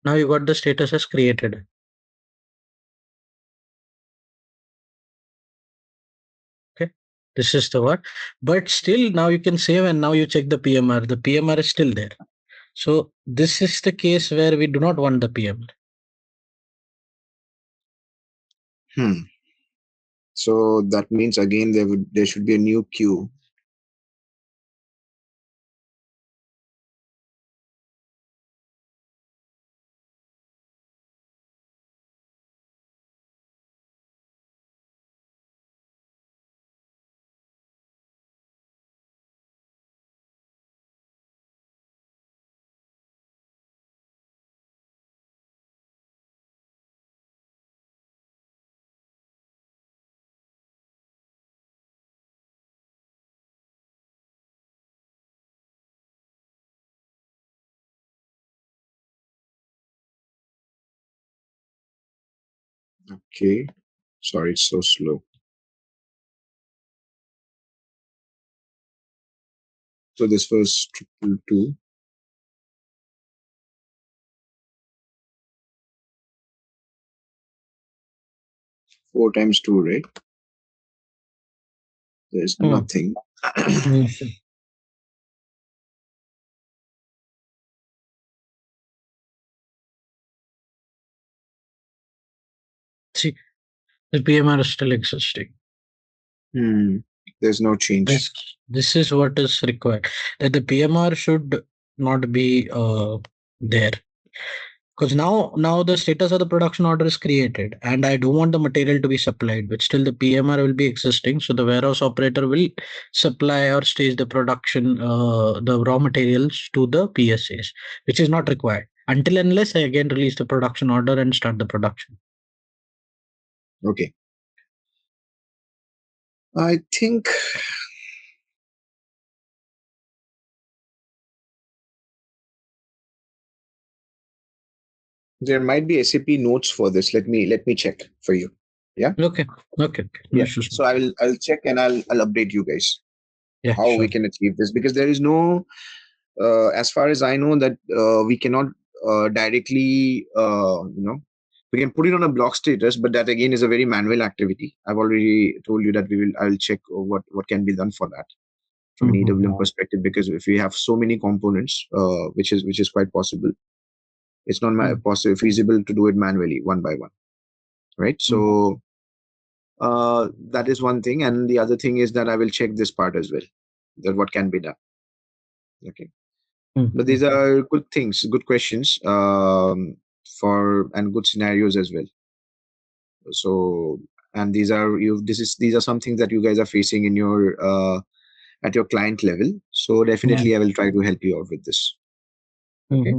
Now you got the status as created. Okay, this is the one. But still, now you can save and now you check the PMR. The PMR is still there. So this is the case where we do not want the PMR. So that means again there should be a new queue. Okay. Sorry, it's so slow. So this was 222. Four times 2, right? There's nothing. See, the PMR is still existing. There's no change. This is what is required. That the PMR should not be there. Because now the status of the production order is created and I don't want the material to be supplied, but still the PMR will be existing. So the warehouse operator will supply or stage the production, the raw materials to the PSAs, which is not required until unless I again release the production order and start the production. Okay. I think there might be SAP notes for this. Let me check for you. Yeah. Okay. No Yeah. issues. So I'll check and I'll update you guys how sure. we can achieve this, because there is no, as far as I know, that we cannot directly we can put it on a block status, but that again is a very manual activity. I've already told you that I'll check what can be done for that from an EWM perspective, because if we have so many components, which is quite possible, it's not feasible to do it manually one by one, right? So that is one thing, and the other thing is that I will check this part as well, that what can be done. Okay. But these are good things, good questions, and good scenarios as well. So, and these are some things that you guys are facing in your at your client level. So definitely I will try to help you out with this. Okay.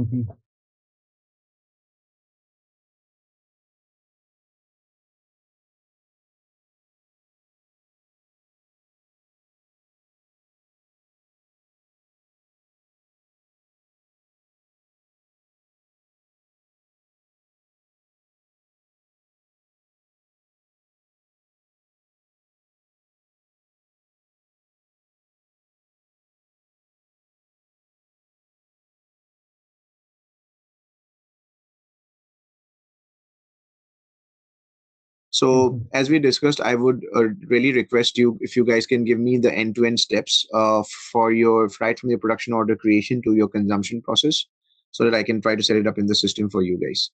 So as we discussed, I would really request you, if you guys can give me the end-to-end steps for your right from your production order creation to your consumption process, so that I can try to set it up in the system for you guys.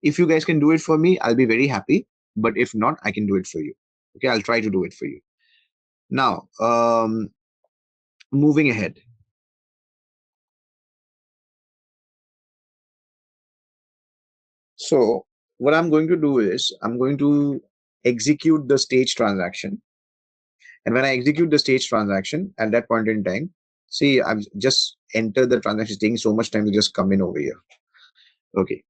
If you guys can do it for me, I'll be very happy. But if not, I can do it for you. Okay, I'll try to do it for you. Now, moving ahead. So what I'm going to do is I'm going to execute the stage transaction. And when I execute the stage transaction at that point in time, see, I've just entered the transaction. It's taking so much time to just come in over here. Okay.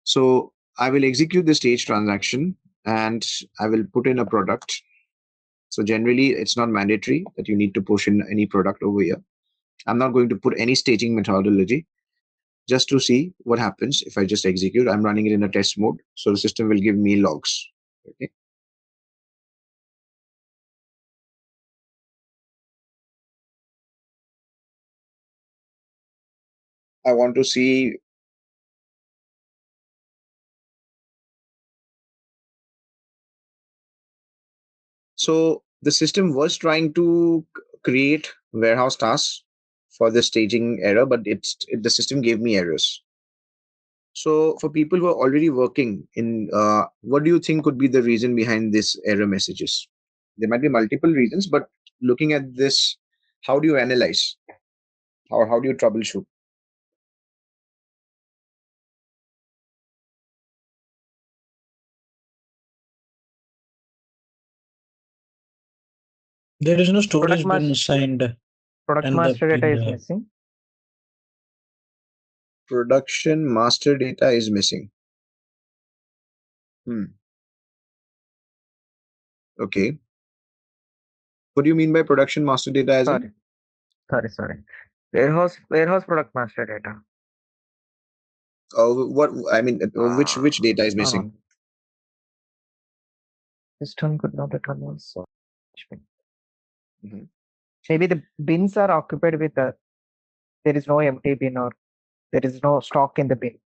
So I will execute the stage transaction and I will put in a product. So generally, it's not mandatory that you need to push in any product over here. I'm not going to put any staging methodology, just to see what happens if I just execute. I'm running it in a test mode, so the system will give me logs. Okay. I want to see. So the system was trying to create warehouse tasks for the staging error, but the system gave me errors. So for people who are already working in, what do you think could be the reason behind this error messages? There might be multiple reasons, but looking at this, how do you analyze? Or how do you troubleshoot? There is no storage bin assigned. Product master data is missing. Production master data is missing. Okay. What do you mean by production master data as Sorry. Warehouse product master data. What I mean, which data is missing? System could not return also. Maybe the bins are occupied with there is no empty bin or there is no stock in the bin.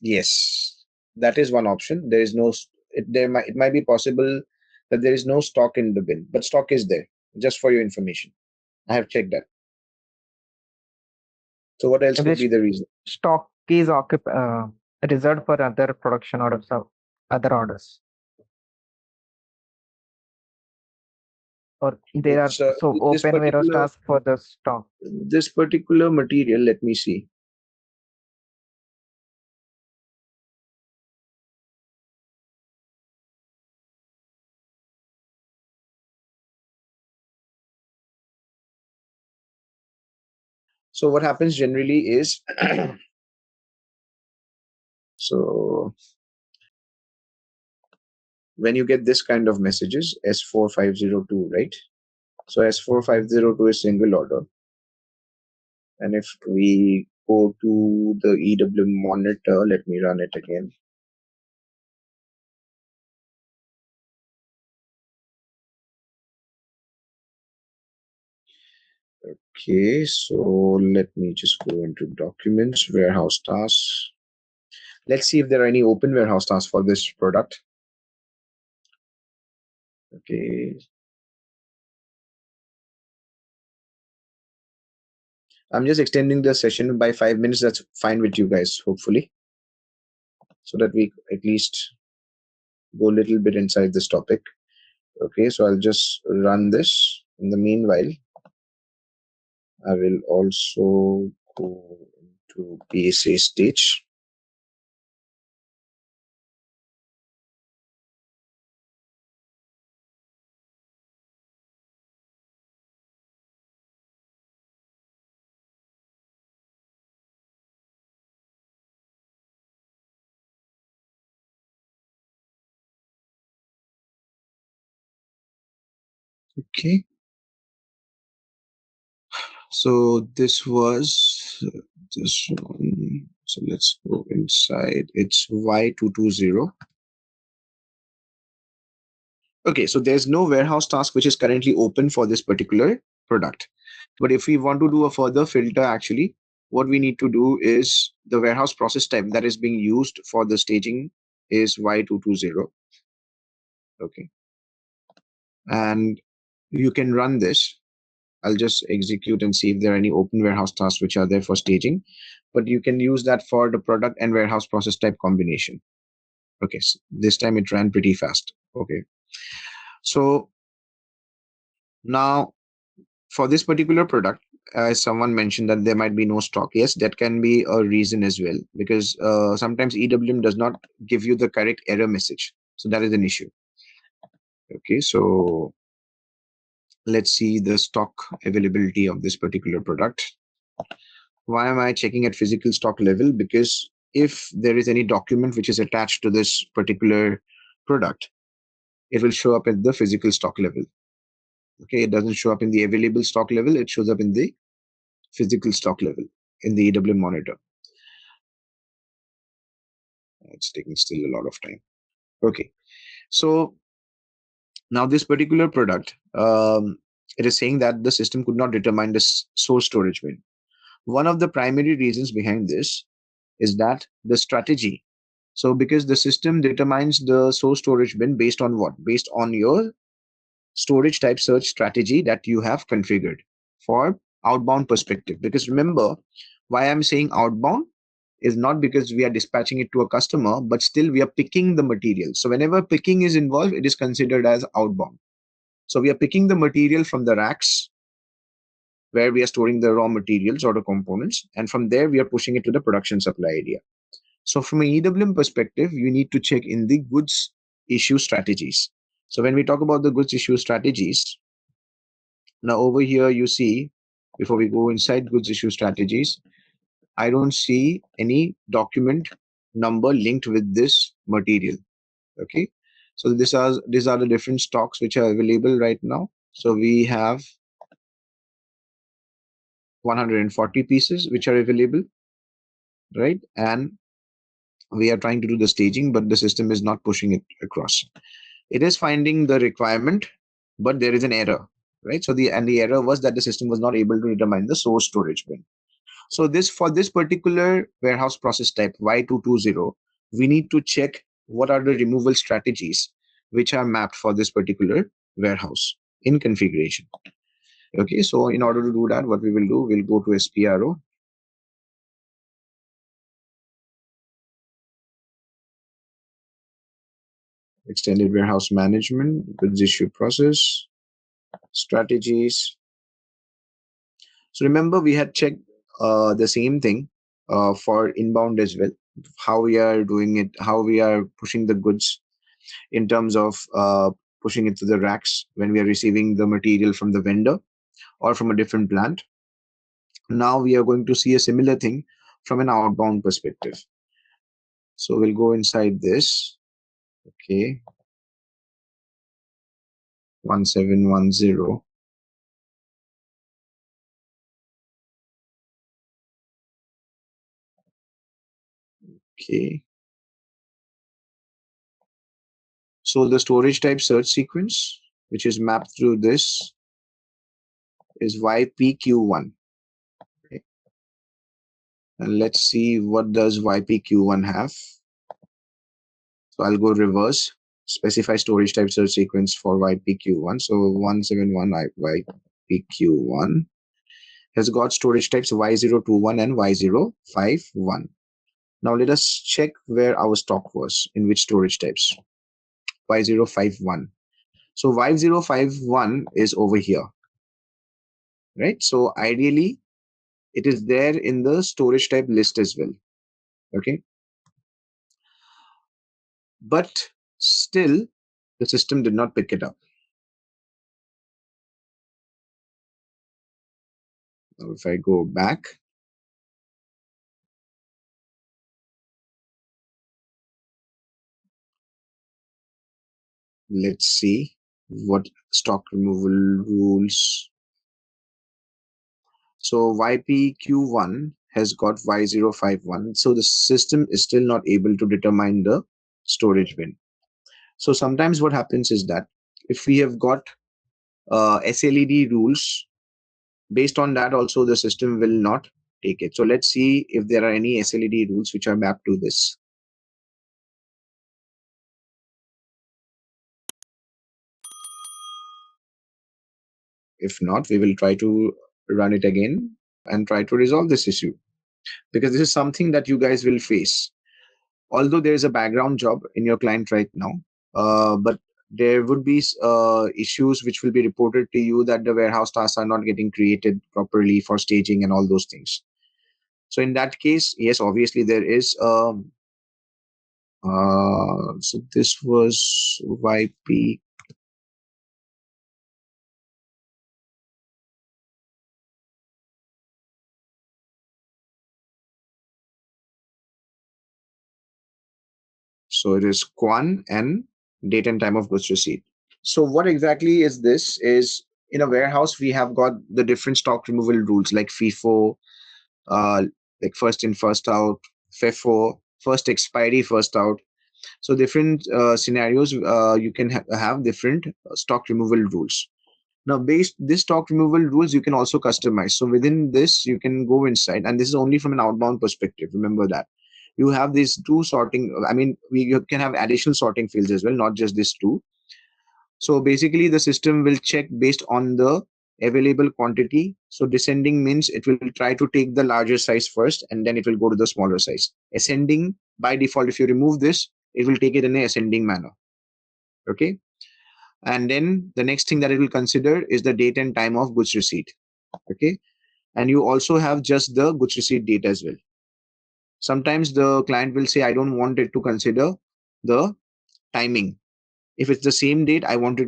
Yes, that is one option. There is no. It might be possible that there is no stock in the bin, but stock is there. Just for your information, I have checked that. So what else could be the reason? Stock is reserved for other production orders or other orders. or there are It's, so this open warehouse particular task for the stock? this particular material, let me see. So what happens generally is, so when you get this kind of messages, S4502, right? So S4502 is single order. And if we go to the EWM monitor, let me run it again. Okay, so let me just go into documents, warehouse tasks. Let's see if there are any open warehouse tasks for this product. Okay. I'm just extending the session by 5 minutes. That's fine with you guys, hopefully, so that we at least go a little bit inside this topic. Okay, so I'll just run this. In the meanwhile, I will also go into PSA stage. Okay. So this was this one. So let's go inside. It's Y220. Okay, so there's no warehouse task which is currently open for this particular product. But if we want to do a further filter, actually, what we need to do is the warehouse process type that is being used for the staging is Y220. Okay. And you can run this. I'll just execute and see if there are any open warehouse tasks which are there for staging. But you can use that for the product and warehouse process type combination. Okay, so this time it ran pretty fast. Okay. So now for this particular product, as someone mentioned that there might be no stock. Yes, that can be a reason as well, because sometimes EWM does not give you the correct error message. So that is an issue. Okay, so let's see the stock availability of this particular product. Why am I checking at physical stock level? Because if there is any document which is attached to this particular product, it will show up at the physical stock level. Okay, it doesn't show up in the available stock level, it shows up in the physical stock level in the EWM monitor. It's taking still a lot of time. Okay, so now this particular product, it is saying that the system could not determine the source storage bin. One of the primary reasons behind this is that the strategy. So because the system determines the source storage bin based on what? Based on your storage type search strategy that you have configured for outbound perspective. Because remember, why I'm saying outbound is not because we are dispatching it to a customer, but still we are picking the material. So whenever picking is involved, it is considered as outbound. So we are picking the material from the racks where we are storing the raw materials or the components. And from there, we are pushing it to the production supply area. So from an EWM perspective, you need to check in the goods issue strategies. So when we talk about the goods issue strategies, now over here, you see, before we go inside goods issue strategies, I don't see any document number linked with this material. Okay. So these are the different stocks which are available right now. So we have 140 pieces which are available, right? And we are trying to do the staging, but the system is not pushing it across. It is finding the requirement, but there is an error, right? So the error was that the system was not able to determine the source storage bin. So for this particular warehouse process type Y220, we need to check what are the removal strategies which are mapped for this particular warehouse in configuration. Okay, so in order to do that, what we will do, we'll go to SPRO. Extended Warehouse Management, goods issue process. strategies. So remember, we had checked the same thing for inbound as well, how we are doing it, how we are pushing the goods in terms of pushing it to the racks when we are receiving the material from the vendor or from a different plant. Now we are going to see a similar thing from an outbound perspective. So we'll go inside this. Okay. 1710. Okay. So the storage type search sequence, which is mapped through this, is YPQ1. Okay. And let's see what does YPQ1 have. So I'll go reverse, specify storage type search sequence for YPQ1. So 171 YPQ1 has got storage types Y021 and Y051. Now let us check where our stock was, in which storage types. Y051. So Y051 is over here, right? So ideally, it is there in the storage type list as well. Okay. But still, the system did not pick it up. Now, if I go back, let's see what stock removal rules. So YPQ1 has got Y051. So the system is still not able to determine the storage bin. So sometimes what happens is that if we have got SLED rules, based on that also the system will not take it. So let's see if there are any SLED rules which are mapped to this. If not, we will try to run it again and try to resolve this issue, because this is something that you guys will face. Although there is a background job in your client right now, but there would be issues which will be reported to you that the warehouse tasks are not getting created properly for staging and all those things. So in that case, yes, obviously there is. So this was YP. So it is Quan and date and time of goods receipt. So what exactly is this? Is in a warehouse, we have got the different stock removal rules like FIFO, like first in, first out, FIFO, first expiry, first out. So different scenarios, you can have different stock removal rules. Now, based this stock removal rules, you can also customize. So within this, you can go inside, and this is only from an outbound perspective. Remember that you have these two sorting. I mean, you can have additional sorting fields as well, not just this two. So basically, the system will check based on the available quantity. So descending means it will try to take the larger size first, and then it will go to the smaller size. Ascending, by default, if you remove this, it will take it in an ascending manner. Okay. And then the next thing that it will consider is the date and time of goods receipt. Okay. And you also have just the goods receipt date as well. Sometimes the client will say, I don't want it to consider the timing. If it's the same date, I want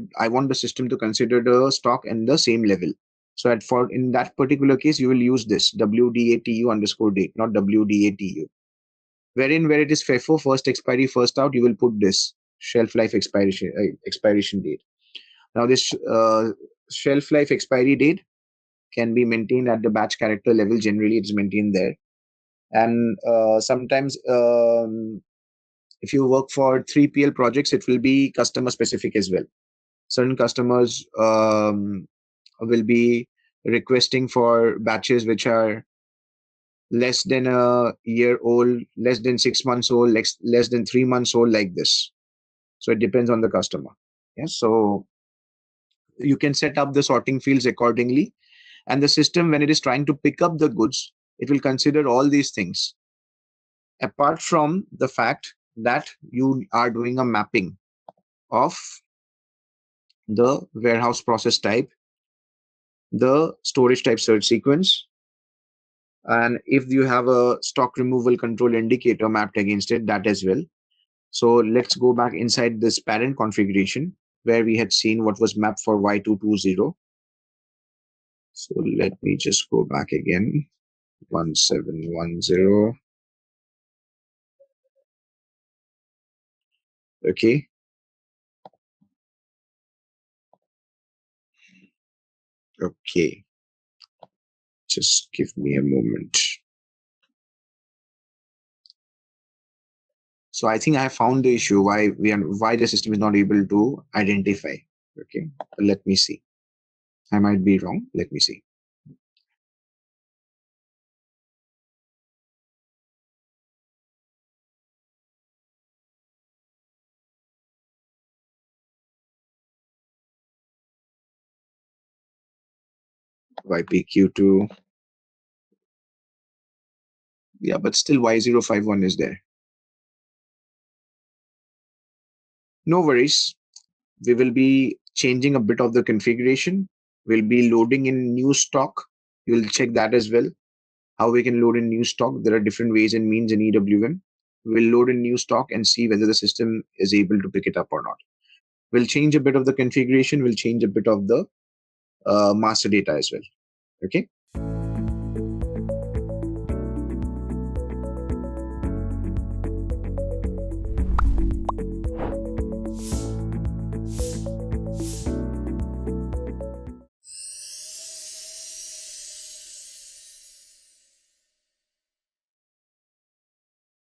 the system to consider the stock and the same level. So in that particular case, you will use this WDATU underscore date, not WDATU. Where it is FIFO, first expiry, first out, you will put this shelf life expiration date. Now this shelf life expiry date can be maintained at the batch character level. Generally, it's maintained there. And sometimes if you work for 3PL projects, it will be customer specific as well. Certain customers will be requesting for batches which are less than a year old, less than 6 months old, less than 3 months old, like this. So it depends on the customer. Yeah. So you can set up the sorting fields accordingly. And the system, when it is trying to pick up the goods, it will consider all these things. Apart from the fact that you are doing a mapping of the warehouse process type the storage type search sequence. And if you have a stock removal control indicator mapped against it, that as well. So let's go back inside this parent configuration where we had seen what was mapped for Y220. So let me just go back again. 1710. Okay. Okay. Just give me a moment. So I think I found the issue why the system is not able to identify. Okay. Let me see. I might be wrong. Let me see. YPQ2. Yeah, but still Y051 is there. No worries. We will be changing a bit of the configuration. We'll be loading in new stock. You'll check that as well. How we can load in new stock. There are different ways and means in EWM. We'll load in new stock and see whether the system is able to pick it up or not. We'll change a bit of the configuration. We'll change a bit of the master data as well. Okay.